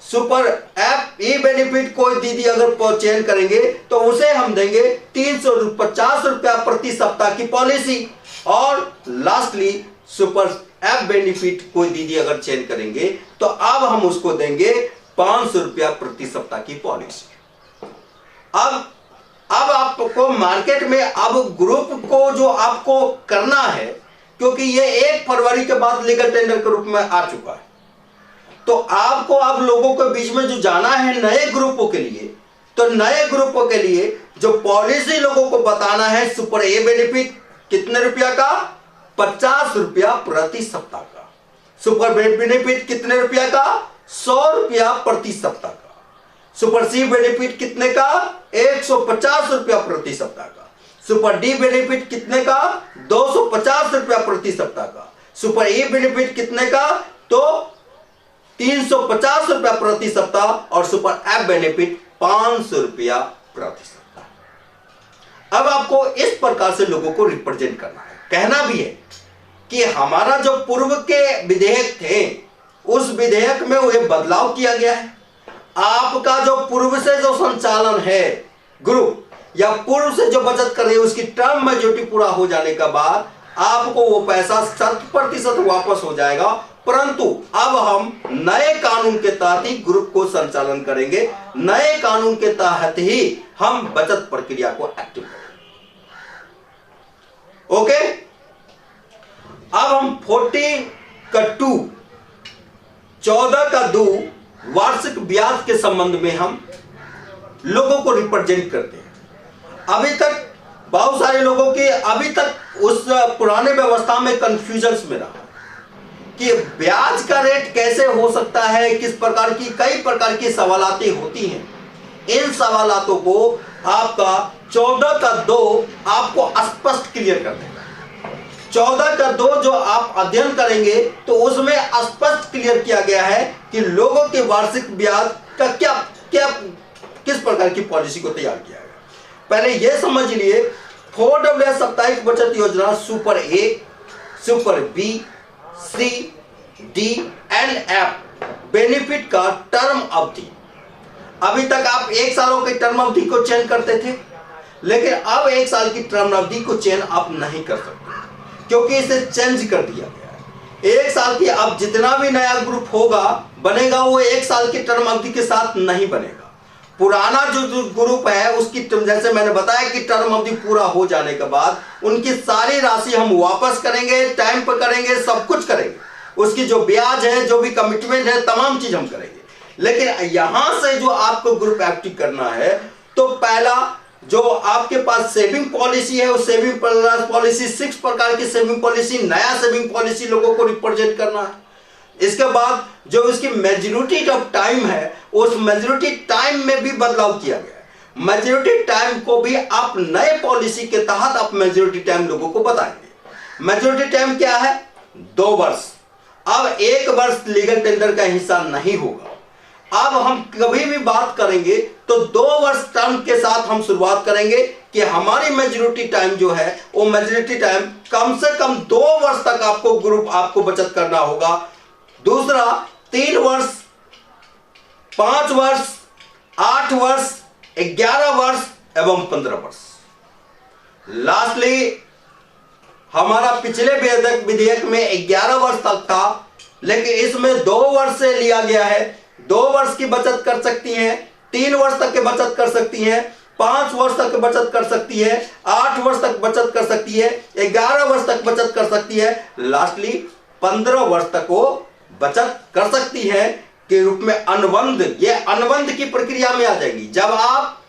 Super F E benefit कोई दीदी अगर चेंज करेंगे तो उसे हम देंगे 350 रुपया प्रति सप्ताह की पॉलिसी। और लास्टली सुपर एफ बेनिफिट कोई दीदी अगर चेंज करेंगे तो अब हम उसको देंगे 500 रुपया प्रति सप्ताह की पॉलिसी। अब आपको मार्केट में अब ग्रुप को जो आपको करना है, क्योंकि ये 1 फरवरी के बाद लीगल टेंडर के रूप में आ चुका है, तो आपको अब लोगों के बीच में जो जाना है नए ग्रुपों के लिए, तो नए ग्रुपों के लिए जो पॉलिसी लोगों को बताना है, सुपर ए बेनिफिट कितने रुपया का, 50 रुपया प्रति सप्ताह का। सुपर बेनिफिट कितने रुपया का, 100 रुपया प्रति सप्ताह का। सुपर सी बेनिफिट कितने का, 150 रुपया प्रति सप्ताह का। सुपर डी बेनिफिट कितने का, 250 रुपया प्रति सप्ताह का। सुपर ई बेनिफिट कितने का, तो 350 रुपया प्रति सप्ताह। और सुपर एफ बेनिफिट 500 रुपया प्रति सप्ताह। अब आपको इस प्रकार से लोगों को रिप्रेजेंट करना है, कहना भी है कि हमारा जो पूर्व के विधेयक थे उस विधेयक में वो बदलाव किया गया है। आपका जो पूर्व से जो संचालन है ग्रुप या पूर्व से जो बचत कर रही है उसकी टर्म मैच्योरिटी पूरा हो जाने के बाद आपको वो पैसा 100% वापस हो जाएगा। परंतु अब हम नए कानून के तहत ही ग्रुप को संचालन करेंगे, नए कानून के तहत ही हम बचत प्रक्रिया को एक्टिव करेंगे। ओके, अब हम 40 का 2 14 का 2 वार्षिक ब्याज के संबंध में हम लोगों को रिप्रेजेंट करते हैं। अभी तक बहुत सारे लोगों के अभी तक उस पुराने व्यवस्था में कंफ्यूजन में रहा कि ब्याज का रेट कैसे हो सकता है, किस प्रकार की कई प्रकार की सवालातें होती हैं। इन सवालातों को आपका 14 का 2 आपको स्पष्ट क्लियर कर देगा। 14 का 2 जो आप अध्ययन करेंगे तो उसमें स्पष्ट क्लियर किया गया है कि लोगों के वार्षिक ब्याज का किस प्रकार की पॉलिसी को तैयार किया गया। पहले यह समझ लिए 4WS साप्ताहिक बचत योजना super A, super B, C, D and F benefit का टर्म अवधि अभी तक आप 1 सालों की टर्म अवधि को चयन करते थे, लेकिन अब 1 साल की टर्म अवधि को चयन आप नहीं कर सकते, क्योंकि इसे चेंज कर दिया गया है। 1 साल की अब जितना भी नया ग्रुप होगा बनेगा, वो 1 साल की टर्म अवधि के साथ नहीं बनेगा। पुराना जो ग्रुप है उसकी, जैसे मैंने बताया कि टर्म अवधि पूरा हो जाने के बाद उनकी सारी राशि हम वापस करेंगे, टाइम पर करेंगे, सब कुछ करेंगे। उसकी जो ब्याज है, जो भी कमिटमेंट है, तमाम चीज हम करेंगे। लेकिन यहां से जो आपको ग्रुप एक्टिव करना है, तो पहला जो आपके पास सेविंग पॉलिसी है, उस सेविंग पॉलिसी 6 प्रकार की सेविंग पॉलिसी, नया सेविंग पॉलिसी लोगों को रिप्रेजेंट करना है। इसके बाद जो इसकी मेच्योरिटी ऑफ टाइम है, उस मेच्योरिटी टाइम में भी बदलाव किया गया है। मेच्योरिटी टाइम को भी आप नए पॉलिसी के तहत आप मेच्योरिटी टाइम लोगों को बताएंगे। मेच्योरिटी टाइम क्या है? 2 वर्ष। अब 1 वर्ष लीगल टेंडर का हिस्सा नहीं होगा। अब हम कभी भी बात करेंगे तो 2 वर्ष टर्म के साथ हम शुरुआत करेंगे कि हमारी मेच्योरिटी टाइम जो है, वो मेच्योरिटी टाइम कम से कम 2 वर्ष तक आपको ग्रुप आपको बचत करना होगा। दूसरा 3 वर्ष, 5 वर्ष, 8 वर्ष, 11 वर्ष एवं 15 वर्ष। लास्टली हमारा पिछले विधेयक में 11 वर्ष तक था, लेकिन इसमें 2 वर्ष से लिया गया है। 2 वर्ष की बचत कर सकती हैं, 3 वर्ष तक की बचत कर सकती हैं, 5 वर्ष तक बचत कर सकती है, 8 वर्ष तक बचत कर सकती है, 11 वर्ष तक बचत कर सकती है, लास्टली 15 वर्ष तक वो बचत कर सकती है के रूप में अनुबंध, ये अनुबंध की प्रक्रिया में आ जाएगी। जब आप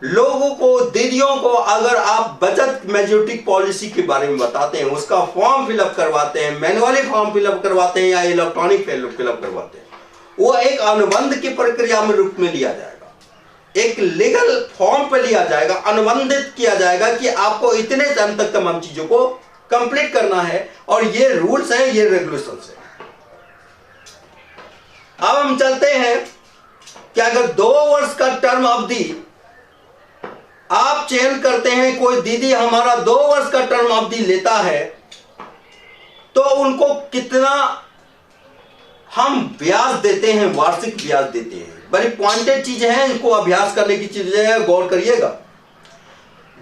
लोगों को, दीदियों को अगर आप बचत मेच्योरिटी पॉलिसी के बारे में बताते हैं, उसका फॉर्म फिलअप करवाते हैं, मैनुअली फॉर्म फिलअप करवाते हैं या इलेक्ट्रॉनिक फिलअप करवाते हैं, वो एक अनुबंध की प्रक्रिया में रूप में लिया जाएगा, एक लीगल फॉर्म पे लिया जाएगा, अनुबंधित किया जाएगा कि आपको इतने टाइम तक तमाम चीजों को कंप्लीट करना है और ये रूल्स हैं, ये रेगुलेशंस हैं। अब हम चलते हैं कि अगर 2 वर्ष का टर्म अवधि आप चयन करते हैं, कोई दीदी हमारा 2 वर्ष का टर्म अवधि लेता है, तो उनको कितना हम ब्याज देते हैं, वार्षिक ब्याज देते हैं। बड़ी पॉइंटेड चीजें हैं, इनको अभ्यास करने की चीजें हैं, गौर करिएगा।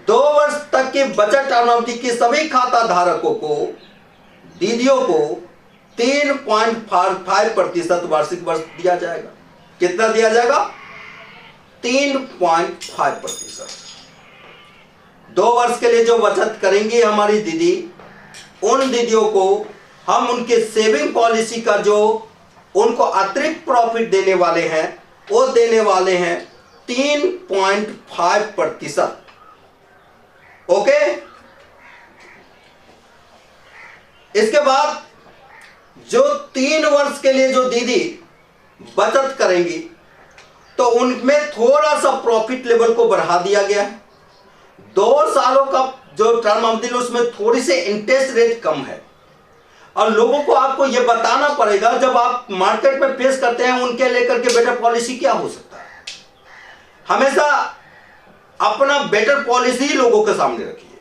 2 वर्ष तक की बचत अवधि के सभी खाता धारकों को, दीदियों को 3.5% वार्षिक वर्ष दिया जाएगा। कितना दिया जाएगा? 3.5%। 2 वर्ष के लिए जो बचत करेंगी हमारी दीदी, उन दीदियों को हम उनके सेविंग पॉलिसी का जो उनको अतिरिक्त प्रॉफिट देने वाले हैं, वो देने वाले हैं 3.5%। ओके। इसके बाद जो 3 वर्ष के लिए जो दीदी बचत करेंगी, तो उनमें थोड़ा सा प्रॉफिट लेवल को बढ़ा दिया गया है। 2 सालों का जो टर्म अवधि है, उसमें थोड़ी सी इंटरेस्ट रेट कम है। और लोगों को आपको यह बताना पड़ेगा, जब आप मार्केट में पेश करते हैं, उनके लेकर के बेटर पॉलिसी क्या हो सकता है। हमेशा अपना बेटर पॉलिसी ही लोगों के सामने रखिए।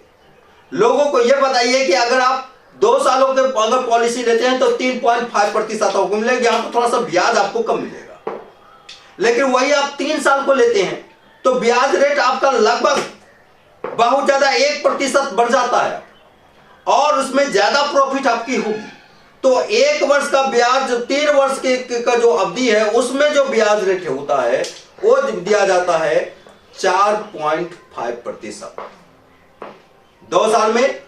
लोगों को यह बताइए कि अगर आप 2 सालों के अगर पॉलिसी लेते हैं तो 3.5% आपको मिलेगा, यहां पर थोड़ा सा ब्याज आपको कम मिलेगा। लेकिन वही आप 3 साल को लेते हैं तो ब्याज रेट आपका लगभग बहुत ज्यादा 1% बढ़ जाता है और उसमें ज्यादा प्रॉफिट आपकी होगी। तो 1 वर्ष का ब्याज, 3 वर्ष का जो अवधि है, उसमें जो ब्याज रेट होता है वो दिया जाता है 4.5%। 2 साल में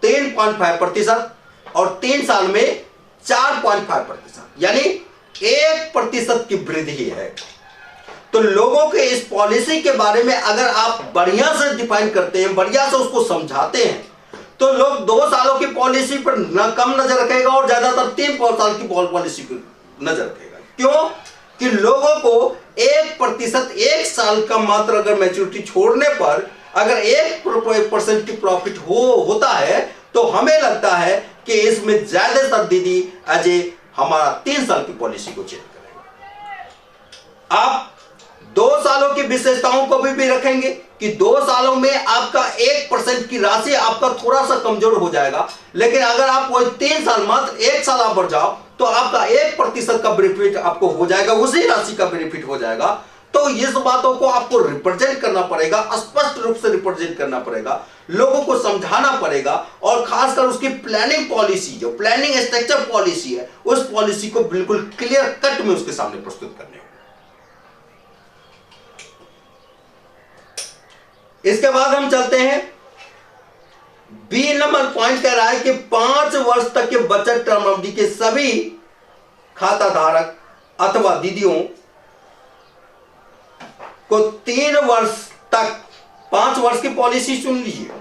3.5% और 3 साल में 4.5%, यानी 1% की वृद्धि है। तो लोगों के इस पॉलिसी के बारे में अगर आप बढ़िया से डिफाइन करते हैं, बढ़िया से उसको समझाते हैं, तो लोग 2 सालों की पॉलिसी पर कम नजर रखेगा और ज्यादातर 3 साल की पॉलिसी पर नजर रखेगा। क्यों? कि लोगों को 1%, 1 साल का मात्र अगर मैच्योरिटी छोड़ने पर अगर 1% की प्रॉफिट होता है, तो हमें लगता है कि इसमें ज्यादातर दीदी अजय हमारा 3 साल की पॉलिसी को चेंज करेंगे। आप 2 सालों की विशेषताओं को भी रखेंगे कि 2 सालों में आपका 1% की राशि आपका थोड़ा सा कमजोर हो जाएगा, लेकिन अगर आप वही 3 साल, मात्र 1 साल आप बढ़ जाओ तो आपका 1% का बेनिफिट आपको हो जाएगा, उसी राशि का बेनिफिट हो जाएगा। तो इस बातों को आपको रिप्रेजेंट करना पड़ेगा, स्पष्ट रूप से रिप्रेजेंट करना पड़ेगा, लोगों को समझाना पड़ेगा, और खासकर उसकी प्लानिंग पॉलिसी, जो प्लानिंग स्ट्रक्चर पॉलिसी है, उस पॉलिसी को बिल्कुल क्लियर कट में उसके सामने प्रस्तुत करने। इसके बाद हम चलते हैं, बी नंबर पॉइंट कह रहा है कि 5 वर्ष तक के बचत टर्म अवधि के सभी खाता धारक अथवा दीदियों को 3 वर्ष तक, 5 वर्ष की पॉलिसी सुन लीजिए,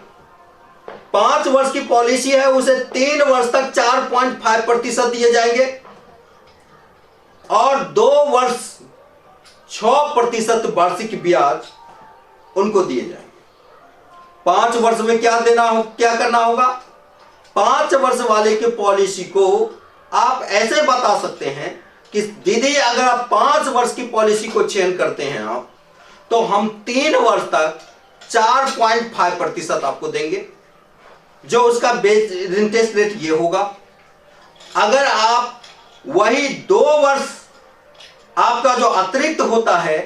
5 वर्ष की पॉलिसी है, उसे 3 वर्ष तक 4.5% दिए जाएंगे और 2 वर्ष 6% वार्षिक ब्याज उनको दिए जाएंगे। 5 वर्ष में क्या करना होगा? 5 वर्ष वाले की पॉलिसी को आप ऐसे बता सकते हैं कि दीदी अगर आप 5 वर्ष की पॉलिसी को चयन करते हैं आप, तो हम 3 वर्ष तक 4.5% आपको देंगे, जो उसका बेस इंटरेस्ट रेट ये होगा। अगर आप वही 2 वर्ष आपका जो अतिरिक्त होता है,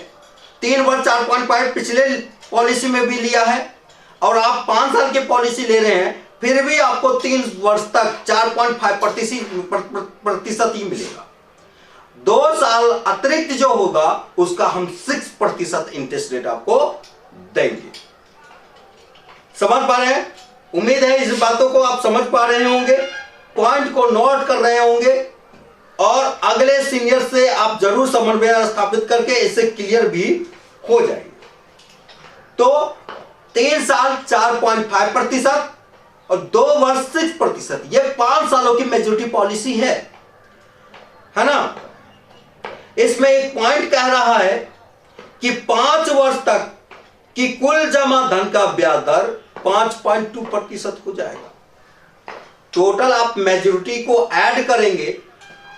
3 वर्ष 4.5 पिछले पॉलिसी में भी लिया है और आप 5 साल की पॉलिसी ले रहे हैं, फिर भी आपको 3 वर्ष तक 4.5% ही मिलेगा। 2 साल अतिरिक्त जो होगा उसका हम 6% इंटरेस्ट रेट आपको देंगे। समझ पा रहे हैं? उम्मीद है इस बातों को आप समझ पा रहे होंगे, पॉइंट को नोट कर रहे होंगे और अगले सीनियर से आप जरूर समन्वय स्थापित करके इससे क्लियर भी हो जाएंगे। तो 3 साल 4.5% और 2 वर्ष 6%, ये 5 सालों की मैच्योरिटी पॉलिसी है ना। इसमें एक पॉइंट कह रहा है कि 5 वर्ष तक की कुल जमा धन का ब्याज दर 5.2% हो जाएगा। टोटल आप मैच्योरिटी को ऐड करेंगे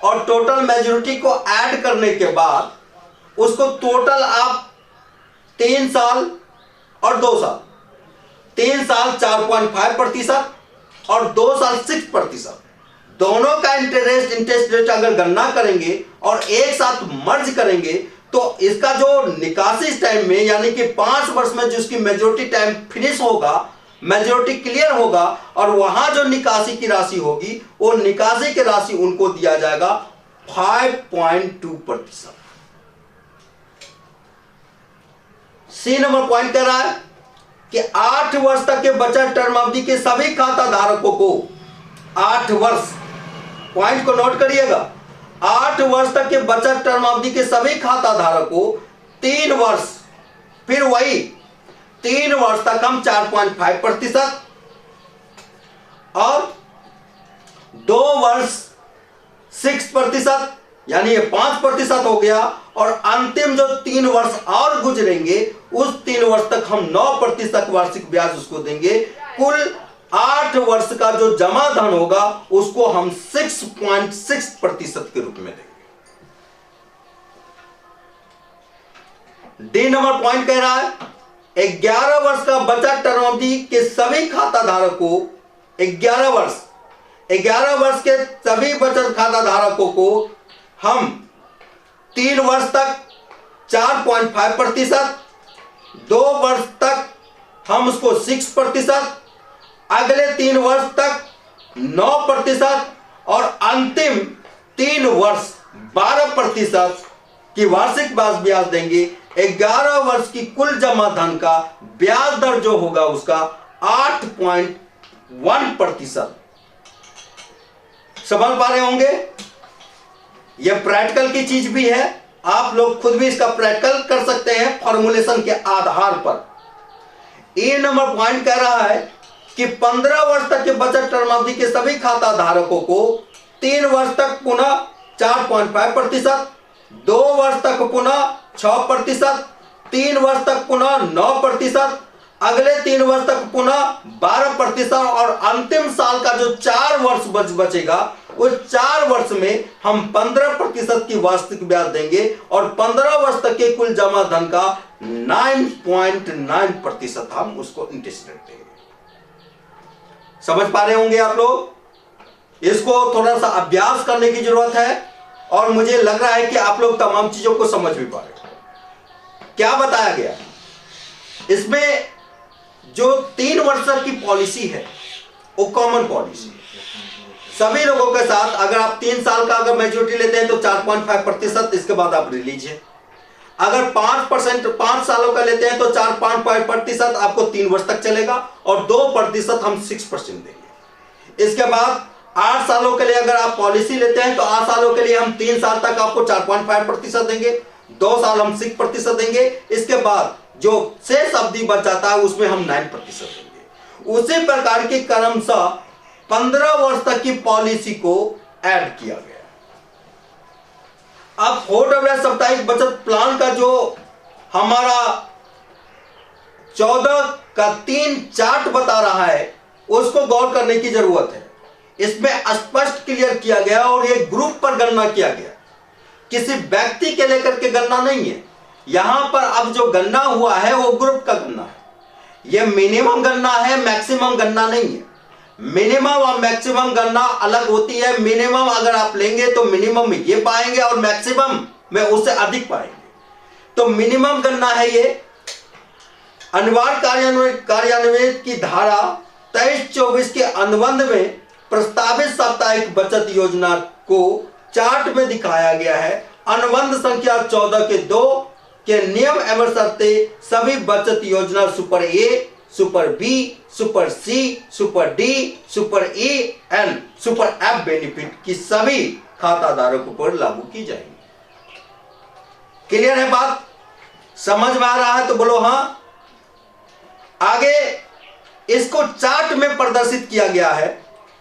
और टोटल मैच्योरिटी को ऐड करने के बाद उसको टोटल आप 3 साल और 2 साल, 3 साल 4.5% और 2 साल 6%, दोनों का इंटरेस्ट रेट अगर गणना करेंगे और एक साथ मर्ज करेंगे तो इसका जो निकासी टाइम में, यानी कि 5 वर्ष में जिसकी मेजोरिटी टाइम फिनिश होगा, मेजोरिटी क्लियर होगा और वहां जो निकासी की राशि होगी वो निकासी की राशि उनको दिया जाएगा 5.2%। सी नंबर पॉइंट कह रहा है कि 8 वर्ष तक के बचत टर्म अवधि के सभी खाता धारकों को, 8 वर्ष, पॉइंट को नोट करिएगा, 8 वर्ष तक के बचत टर्म अवधि के सभी खाता धारकों को 3 वर्ष, फिर वही 3 वर्ष तक हम 4.5% और 2 वर्ष 6%, यानी ये 5% हो गया और अंतिम जो 3 वर्ष और गुजरेंगे उस 3 वर्ष तक हम 9% वार्षिक ब्याज उसको देंगे। कुल 8 वर्ष का जो जमा धन होगा उसको हम 6.6% के रूप में देंगे। डी नंबर पॉइंट कह रहा है 11 वर्ष का बचत टर्म अवधि के सभी खाता धारकों को 11 वर्ष के सभी बचत खाता धारकों को हम 3 वर्ष तक 4.5%, 2 वर्ष तक हम उसको 6%, अगले 3 वर्ष तक 9% और अंतिम 3 वर्ष 12% की वार्षिक ब्याज देंगे। 11 वर्ष की कुल जमा धन का ब्याज दर जो होगा उसका 8.1%। समझ पा रहे होंगे? यह प्रैक्टिकल की चीज भी है, आप लोग खुद भी इसका प्रैक्टिकल कर सकते हैं फॉर्मूलेशन के आधार पर। ए नंबर पॉइंट कह रहा है कि 15 वर्ष तक के बचत टर्म अवधि के सभी खाता धारकों को 3 वर्ष तक पुनः 4.5%, 2 वर्ष तक पुनः 6%, 3 वर्ष तक पुनः 9%, अगले 3 वर्ष तक पुनः 12% और अंतिम साल का जो 4 वर्ष बचेगा उस 4 वर्ष में हम 15% की वार्षिक ब्याज देंगे और 15 वर्ष तक के कुल जमा धन का 9.9% हम उसको इंटरेस्ट रेट देंगे। समझ पा रहे होंगे आप लोग? इसको थोड़ा सा अभ्यास करने की जरूरत है और मुझे लग रहा है कि आप लोग तमाम चीजों को समझ भी पा रहे हैं। क्या बताया गया इसमें? जो 3 वर्ष की पॉलिसी है वो कॉमन पॉलिसी सभी लोगों के साथ। अगर आप 3 साल का अगर मैच्योरिटी लेते हैं तो 4.5%, इसके बाद आप रिलीज है। अगर 5 सालों का लेते हैं तो 4.5% आपको 3 वर्ष तक चलेगा और 2% हम 6% देंगे। इसके बाद 8 सालों के लिए अगर आप पॉलिसी लेते हैं तो 8 सालों के लिए हम 3 साल तक आपको 4.5% देंगे, 2 साल हम 6% देंगे। इसके बाद जो शेष अवधि बच जाता है उसमें हम 9% देंगे। उसी प्रकार की क्रमशः 15 वर्ष तक की पॉलिसी को ऐड किया गया। अब 4WS साप्ताहिक बचत प्लान का जो हमारा 14 का 3 चार्ट बता रहा है उसको गौर करने की जरूरत है। इसमें स्पष्ट क्लियर किया गया और ये ग्रुप पर गणना किया गया, किसी व्यक्ति के लेकर के गणना नहीं है। यहां पर अब जो गणना हुआ है वो ग्रुप का गणना है। ये मिनिमम गणना है, मैक्सिमम गणना नहीं है। मिनिमम और मैक्सिमम गणना अलग होती है। मिनिमम अगर आप लेंगे तो मिनिमम में ये पाएंगे और मैक्सिमम में उससे अधिक पाएंगे। तो मिनिमम गणना है ये। अनिवार्य कार्यान्वयन की धारा 23-24 के अनुबंध में प्रस्तावित साप्ताहिक बचत योजना को चार्ट में दिखाया गया है। अनुबंध संख्या 14 के 2 के नियम एवं शर्तें सभी बचत योजना super A, super B, super C, super D, super E and super F benefit की सभी खाताधारकों पर लागू की जाएगी। क्लियर है बात? समझ में आ रहा है तो बोलो हां। आगे इसको चार्ट में प्रदर्शित किया गया है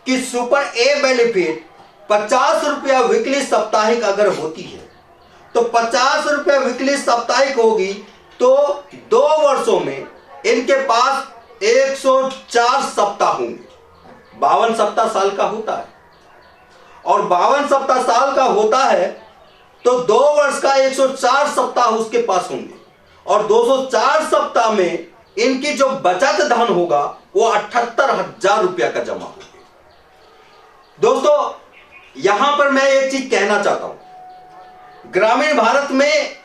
कि सुपर ए बेनिफिट 50 रुपया वीकली साप्ताहिक अगर होती है तो 50 रुपया वीकली साप्ताहिक होगी तो 2 वर्षों में इनके पास 104 सप्ताह होंगे। 52 सप्ताह साल का होता है और 52 सप्ताह साल का होता है तो 2 वर्ष का 104 सप्ताह उसके पास होंगे और 204 सप्ताह में इनकी जो बचत धन होगा वो 78,000 रुपया का जमा होगा। दोस्तों यहां पर मैं एक चीज कहना चाहता हूं। ग्रामीण भारत में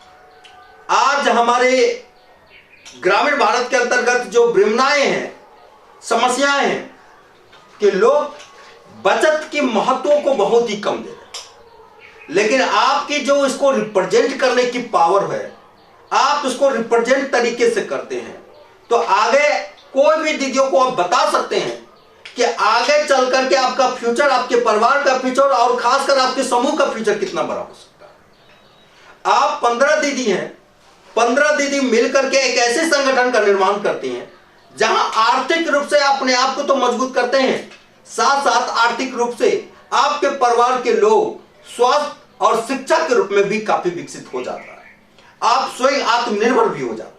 आज हमारे ग्रामीण भारत के अंतर्गत जो विडंबनाएं हैं, समस्याएं हैं कि लोग बचत की महत्व को बहुत ही कम दे रहे हैं। लेकिन आपकी जो इसको रिप्रेजेंट करने की पावर है, आप इसको रिप्रेजेंट तरीके से करते हैं तो आगे कोई भी दीदियों को आप बता सकते हैं कि आगे चल करके आपका फ्यूचर, आपके परिवार का फ्यूचर और खासकर आपके समूह का फ्यूचर कितना बड़ा हो सकता है। आप 15 दीदी हैं, 15 दीदी मिलकर के एक ऐसे संगठन का निर्माण करती हैं जहां आर्थिक रूप से अपने आप को तो मजबूत करते हैं, साथ साथ आर्थिक रूप से आपके परिवार के लोग स्वास्थ्य और शिक्षा के रूप में भी काफी विकसित हो जाता है। आप स्वयं आत्मनिर्भर भी हो जाते हैं।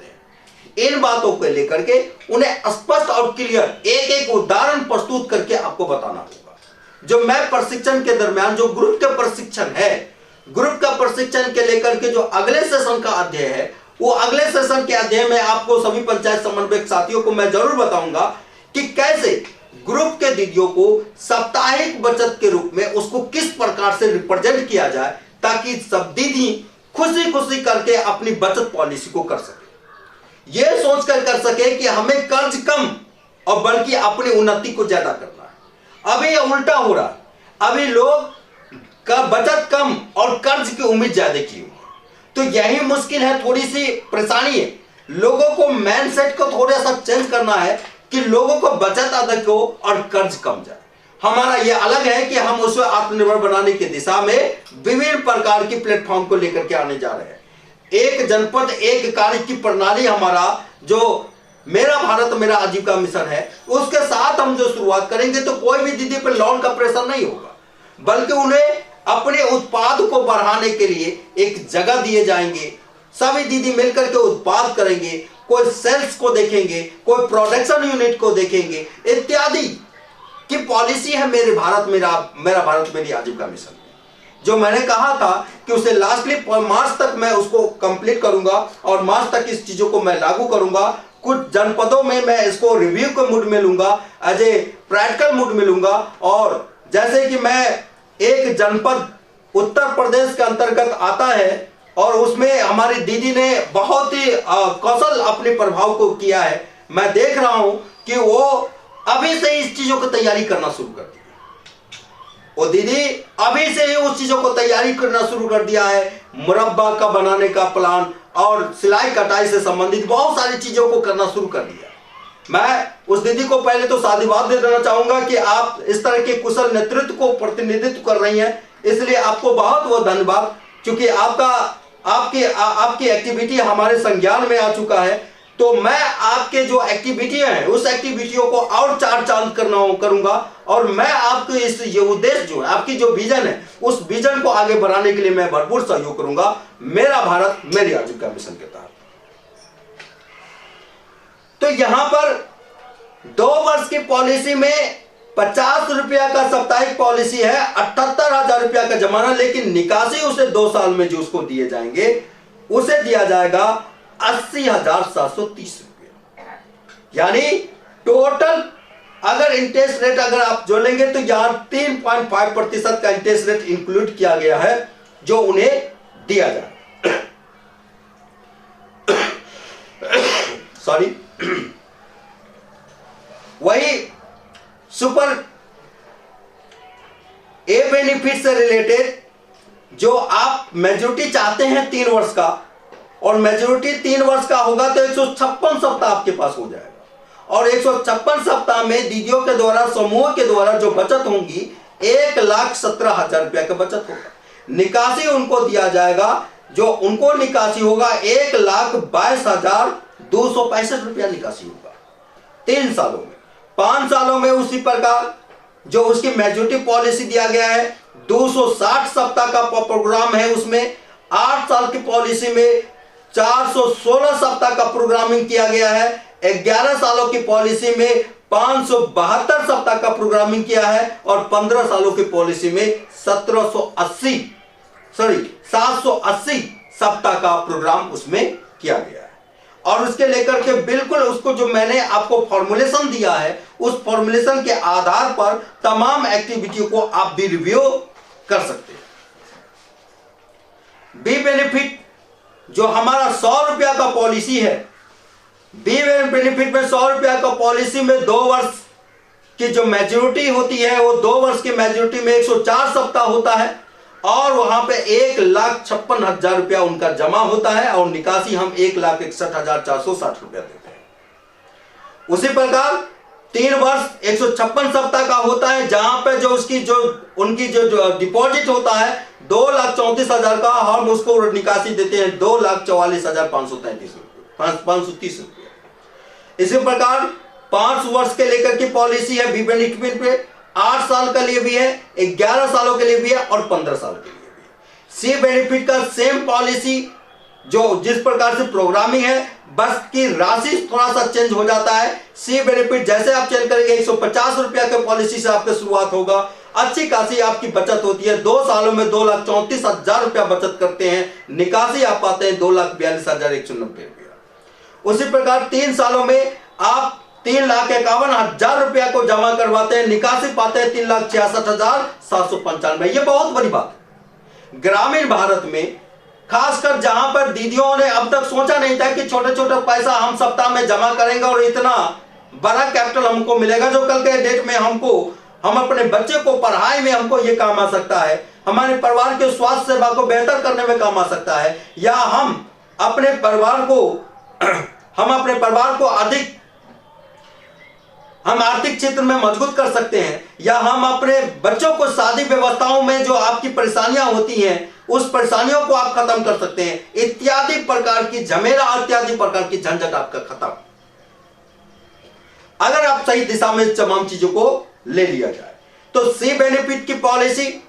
इन बातों को लेकर के उन्हें स्पष्ट और क्लियर एक एक उदाहरण प्रस्तुत करके आपको बताना होगा। जो मैं प्रशिक्षण के दरमियान जो ग्रुप के प्रशिक्षण है, ग्रुप का प्रशिक्षण के लेकर के जो अगले सेशन का अध्याय है, वो अगले सेशन के अध्याय में आपको सभी पंचायत समन्वयक साथियों को मैं जरूर बताऊंगा कि कैसे ग्रुप के दीदियों को साप्ताहिक बचत के रूप में उसको किस प्रकार से रिप्रेजेंट किया जाए ताकि सब दीदी खुशी खुशी करके अपनी बचत पॉलिसी को कर सके। यह सोचकर कर सके कि हमें कर्ज कम और बल्कि अपनी उन्नति को ज्यादा करना है। अभी यह उल्टा हो रहा है। अभी लोग का बचत कम और कर्ज की उम्मीद ज्यादा की हुई है। तो यही मुश्किल है, थोड़ी सी परेशानी है। लोगों को माइंडसेट को थोड़ा सा चेंज करना है कि लोगों को बचत अधिक हो और कर्ज कम जाए। हमारा यह अलग है कि हम उसे आत्मनिर्भर बनाने की दिशा में विभिन्न प्रकार की प्लेटफॉर्म को लेकर के आने जा रहे हैं। एक जनपद एक कार्य की प्रणाली हमारा जो मेरा भारत मेरा आजीविका मिशन है, उसके साथ हम जो शुरुआत करेंगे तो कोई भी दीदी पर लोन का प्रेशर नहीं होगा, बल्कि उन्हें अपने उत्पाद को बढ़ाने के लिए एक जगह दिए जाएंगे। सभी दीदी मिलकर के उत्पाद करेंगे, कोई सेल्स को देखेंगे, कोई प्रोडक्शन यूनिट को देखेंगे इत्यादि। की पॉलिसी है मेरे भारत मेरा भारत मेरी आजीविका मिशन। जो मैंने कहा था कि उसे लास्टली मार्च तक मैं उसको कंप्लीट करूंगा और मार्च तक इस चीजों को मैं लागू करूंगा। कुछ जनपदों में मैं इसको रिव्यू के मूड में लूंगा, एज ए प्रैक्टिकल मूड में लूंगा। और जैसे कि मैं एक जनपद उत्तर प्रदेश के अंतर्गत आता है और उसमें हमारी दीदी ने बहुत ही कौशल अपने प्रभाव को किया है। मैं देख रहा हूं कि वो अभी से इस चीजों को तैयारी करना शुरू कर दी। वो दीदी अभी से ही उस चीजों को तैयारी करना शुरू कर दिया है। मुरब्बा का बनाने का प्लान और सिलाई कटाई से संबंधित बहुत सारी चीजों को करना शुरू कर दिया। मैं उस दीदी को पहले तो साधुवाद दे देना चाहूंगा कि आप इस तरह के कुशल नेतृत्व को प्रतिनिधित्व कर रही हैं, इसलिए आपको बहुत बहुत धन्यवाद। क्योंकि आपकी एक्टिविटी हमारे संज्ञान में आ चुका है, तो मैं आपके जो एक्टिविटियां हैं उस एक्टिविटियों को और चार चांद करूंगा और मैं आपके ये उद्देश्य जो है, आपकी जो विजन है, उस विजन को आगे बढ़ाने के लिए मैं भरपूर सहयोग करूंगा मेरा भारत मेरी आजीविका मिशन के तहत। तो यहां पर 2 वर्ष की पॉलिसी में 50 रुपया का साप्ताहिक पॉलिसी है, 78,000 रुपया का जमाना, लेकिन निकासी उसे 2 साल में जो उसको दिए जाएंगे उसे दिया जाएगा 80,730 रुपया। यानी टोटल अगर इंटरेस्ट रेट अगर आप जोड़ेंगे तो यहां 3.5% का इंटरेस्ट रेट इंक्लूड किया गया है जो उन्हें दिया जाए। सॉरी। वही सुपर ए बेनिफिट से रिलेटेड जो आप मेजोरिटी चाहते हैं 3 वर्ष का, और मेजोरिटी 3 वर्ष का होगा तो 156 सप्ताह आपके पास हो जाएगा। और 156 सप्ताह में दीदियों के द्वारा समूह के द्वारा जो बचत होंगी 1,17,000 रुपया का बचत होगा। निकासी उनको दिया जाएगा, जो उनको निकासी होगा 1,22,265 रुपया निकासी होगा 3 सालों में। 5 सालों में उसी प्रकार जो उसकी मेजोरिटी पॉलिसी दिया गया है 260 सप्ताह का प्रोग्राम है, उसमें 8 साल की पॉलिसी में 416 सप्ताह का प्रोग्रामिंग किया गया है। 11 सालों की पॉलिसी में 572 सप्ताह का प्रोग्रामिंग किया है और 15 सालों की पॉलिसी में 780 सप्ताह का प्रोग्राम उसमें किया गया है। और उसके लेकर के बिल्कुल उसको जो मैंने आपको फॉर्मुलेशन दिया है उस फॉर्मुलेशन के आधार पर तमाम एक्टिविटी को आप भी रिव्यू कर सकते हैं। बी बेनिफिट जो हमारा 100 रुपया का पॉलिसी है, बी बेनिफिट में 100 रुपया का पॉलिसी में 2 वर्ष की जो मैच्योरिटी होती है वो 2 वर्ष की मैच्योरिटी में 104 सप्ताह होता है और वहां पे 1,56,000 रुपया उनका जमा होता है और निकासी हम 1,61,460 रुपया देते हैं। उसी प्रकार 3 वर्ष 156 सप्ताह का होता है, जहां पे जो उनकी जो डिपॉजिट होता है 2,34,000 का, हम उसको निकासी देते हैं 2,44,530 रुपये। इसी प्रकार 5 वर्ष के लेकर की पॉलिसी है बी बेनिफिट पे, 8 साल के लिए भी है, 11 सालों के लिए भी है और 15 साल के लिए भी है। सी बेनिफिट का सेम पॉलिसी जो जिस प्रकार से प्रोग्रामिंग है, बस की राशि थोड़ा सा चेंज हो जाता है। सी बेनिफिट जैसे आप चेंज करेंगे 150 रुपया के पॉलिसी से आपकी शुरुआत होगा, अच्छी खासी आपकी बचत होती है। 2 सालों में 2,34,000 रुपया बचत करते हैं, निकासी आप पाते हैं 2,42,190 रुपया। उसी प्रकार 3 सालों में आप 3,51,000 रुपया को जमा करवाते हैं, निकासी पाते हैं 3,66,795। ये बहुत बड़ी बात है। ग्रामीण भारत में खासकर जहां पर दीदियों ने अब तक सोचा नहीं था कि छोटे छोटे पैसा हम सप्ताह में जमा करेंगे और इतना बड़ा कैपिटल हमको मिलेगा जो कल के डेट में हम अपने बच्चे को पढ़ाई में हमको ये काम आ सकता है, हमारे परिवार के स्वास्थ्य सेवा को बेहतर करने में काम आ सकता है, या हम अपने परिवार को अधिक हम आर्थिक क्षेत्र में मजबूत कर सकते हैं, या हम अपने बच्चों को शादी व्यवस्थाओं में जो आपकी परेशानियां होती हैं उस परेशानियों को आप खत्म कर सकते हैं। इत्यादि प्रकार की झमेला, इत्यादि प्रकार की झंझट आपका खत्म, अगर आप सही दिशा में तमाम चीजों को ले लिया जाए। तो सी बेनिफिट की पॉलिसी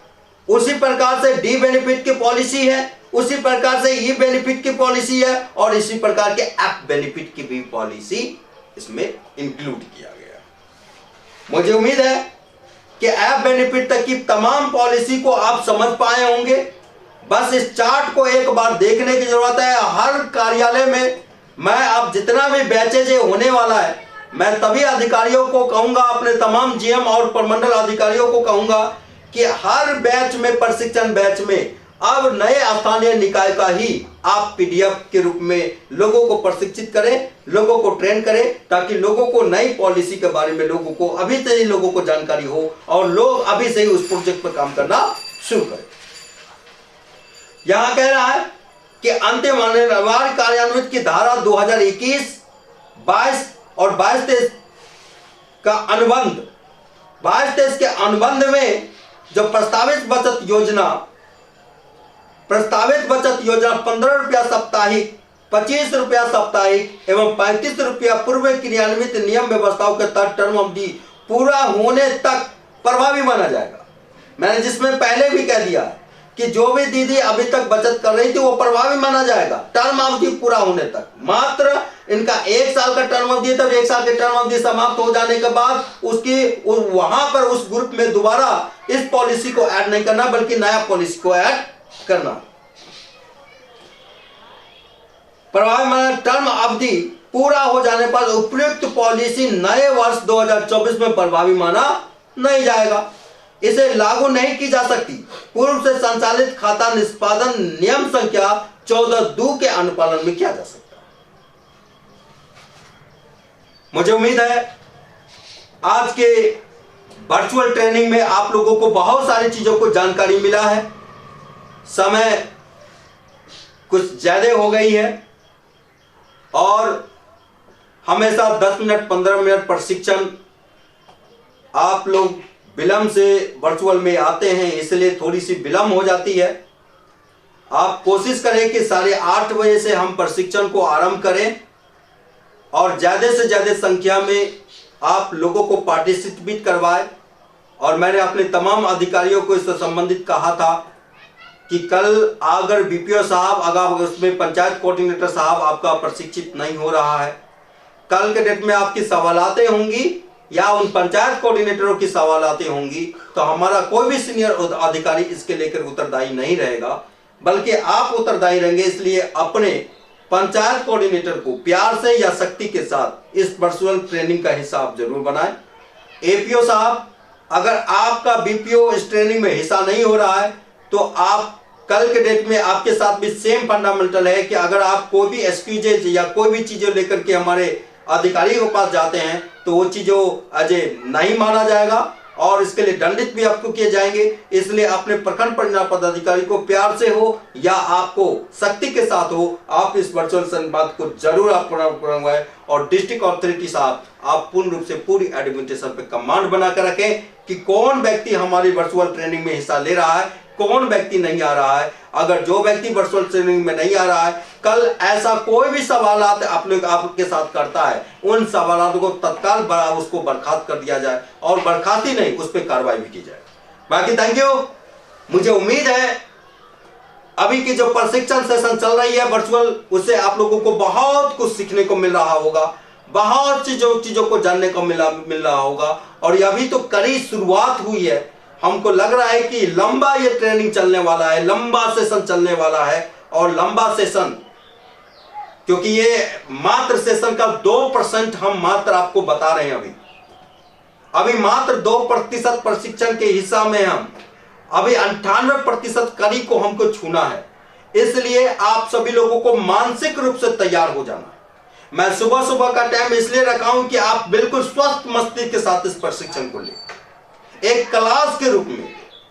उसी प्रकार से डी बेनिफिट की पॉलिसी है, उसी प्रकार से ई बेनिफिट की पॉलिसी है और इसी प्रकार के एफ बेनिफिट की भी पॉलिसी इसमें इंक्लूड किया गया। मुझे उम्मीद है कि ऐप बेनिफिट तक की तमाम पॉलिसी को आप समझ पाए होंगे। बस इस चार्ट को एक बार देखने की जरूरत है। हर कार्यालय में मैं अब जितना भी बैचेज होने वाला है, मैं तभी अधिकारियों को कहूंगा, अपने तमाम जीएम और प्रमंडल अधिकारियों को कहूंगा कि हर बैच में, प्रशिक्षण बैच में अब नए स्थानीय निकाय का ही आप पीडीएफ के रूप में लोगों को प्रशिक्षित करें, लोगों को ट्रेन करें, ताकि लोगों को नई पॉलिसी के बारे में लोगों को अभी से ही लोगों को जानकारी हो और लोग अभी से ही उस प्रोजेक्ट पर काम करना शुरू करें। यहां कह रहा है कि अंतिम अनिवार्य कार्यान्वित की धारा 2021, 22 और 22-23 का अनुबंध, 22-23 के अनुबंध में जो प्रस्तावित बचत योजना 15 रुपया साप्ताहिक, 25 रुपया साप्ताहिक एवं 35 रुपया पूर्व क्रियान्वित नियम व्यवस्थाओं के तहत टर्म अवधि पूरा होने तक प्रभावी माना जाएगा। मैंने जिसमें पहले भी कह दिया कि जो भी दीदी अभी तक बचत कर रही थी वो प्रभावी माना जाएगा टर्म अवधि पूरा होने तक। मात्र इनका 1 साल का टर्म अवधि, तब 1 साल के टर्म अवधि समाप्त हो जाने के बाद उसकी वहां पर उस ग्रुप में दोबारा इस पॉलिसी को ऐड नहीं करना, बल्कि नया पॉलिसी को ऐड करना। प्रभावी माना टर्म अवधि पूरा हो जाने पर उपयुक्त पॉलिसी नए वर्ष 2024 में प्रभावी माना नहीं जाएगा। इसे लागू नहीं की जा सकती। पूर्व से संचालित खाता निष्पादन नियम संख्या 14(2) के अनुपालन में किया जा सकता है। मुझे उम्मीद है आज के वर्चुअल ट्रेनिंग में आप लोगों को बहुत सारी चीजों को जानकारी मिला है। समय कुछ ज्यादा हो गई है और हमेशा 10 मिनट 15 मिनट प्रशिक्षण आप लोग विलंब से वर्चुअल में आते हैं, इसलिए थोड़ी सी विलंब हो जाती है। आप कोशिश करें कि 8:30 बजे से हम प्रशिक्षण को आरंभ करें और ज्यादा से ज्यादा संख्या में आप लोगों को पार्टिसिपेट करवाएं। और मैंने अपने तमाम अधिकारियों को इससे संबंधित कहा था कि कल अगर बीपीओ साहब, अगर उसमें पंचायत कोऑर्डिनेटर साहब आपका प्रशिक्षित नहीं हो रहा है, कल के डेट में आपकी सवालातें होंगी या उन पंचायत कोऑर्डिनेटरों की सवालातें होंगी, तो हमारा कोई भी सीनियर अधिकारी इसके लेकर उत्तरदायी नहीं रहेगा, बल्कि आप उत्तरदायी रहेंगे। इसलिए अपने पंचायत कोऑर्डिनेटर को प्यार से या सख्ती के साथ इस वर्चुअल ट्रेनिंग का हिस्सा आप जरूर बनाएं। एपीओ साहब, अगर आपका बीपीओ इस ट्रेनिंग में हिस्सा नहीं हो रहा है तो आप कल के डेट में आपके साथ भी सेम फंडामेंटल है कि अगर आप कोई भी एक्सक्यूजेज या कोई भी चीजें लेकर के हमारे अधिकारी के पास जाते हैं तो वो चीजों अजय नहीं माना जाएगा और इसके लिए दंडित भी आपको किए जाएंगे। इसलिए अपने प्रखंड परिणाम पदाधिकारी को प्यार से हो या आपको सख्ती के साथ हो, आप इस वर्चुअल संवाद को जरूर आप करवाएं। और डिस्ट्रिक्ट अथॉरिटी साहब, आप पूर्ण रूप से पूरी एडमिनिस्ट्रेशन पे कमांड बनाकर रखें कि कौन व्यक्ति हमारी वर्चुअल ट्रेनिंग में हिस्सा ले रहा है, कौन व्यक्ति नहीं आ रहा है। अगर जो व्यक्ति वर्चुअल ट्रेनिंग में नहीं आ रहा है, कल ऐसा कोई भी सवालात आप लोग आपके साथ करता है, उन सवालों को तत्काल उसको बर्खास्त कर दिया जाए और बर्खास्ती नहीं, उस पर कार्रवाई भी की जाए। बाकी थैंक यू। मुझे उम्मीद है अभी की जो प्रशिक्षण सेशन चल रही है वर्चुअल, उससे आप लोगों को बहुत कुछ सीखने को मिल रहा होगा, बहुत चीजों को जानने को मिल रहा होगा। और ये अभी तो कड़ी शुरुआत हुई है। हमको लग रहा है कि लंबा ये ट्रेनिंग चलने वाला है, लंबा सेशन चलने वाला है। और लंबा सेशन, क्योंकि ये मात्र सेशन का 2% हम मात्र आपको बता रहे हैं। अभी मात्र 2% प्रशिक्षण के हिस्सा में हम अभी 98% कड़ी को हमको छूना है। इसलिए आप सभी लोगों को मानसिक रूप से तैयार हो जाना है। मैं सुबह सुबह का टाइम इसलिए रखा हूं कि आप बिल्कुल स्वस्थ मस्तिष्क के साथ इस प्रशिक्षण को लें, एक क्लास के रूप में,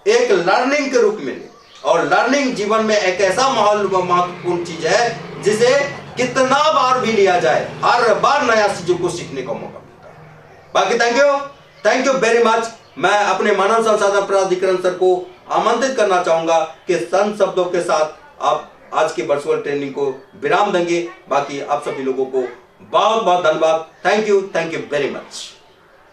एक लर्निंग के रूप में लें। और लर्निंग जीवन में एक ऐसा माहौल महत्वपूर्ण चीज है जिसे कितना बार भी लिया जाए, हर बार नया चीजों को सीखने का मौका मिलता है। बाकी थैंक यू वेरी मच। मैं अपने मानव संसाधन प्राधिकरण सर को आमंत्रित करना चाहूंगा कि संत शब्दों के साथ आप आज की वर्चुअल ट्रेनिंग को विराम देंगे। बाकी आप सभी लोगों को बहुत बहुत धन्यवाद। Thank you very much.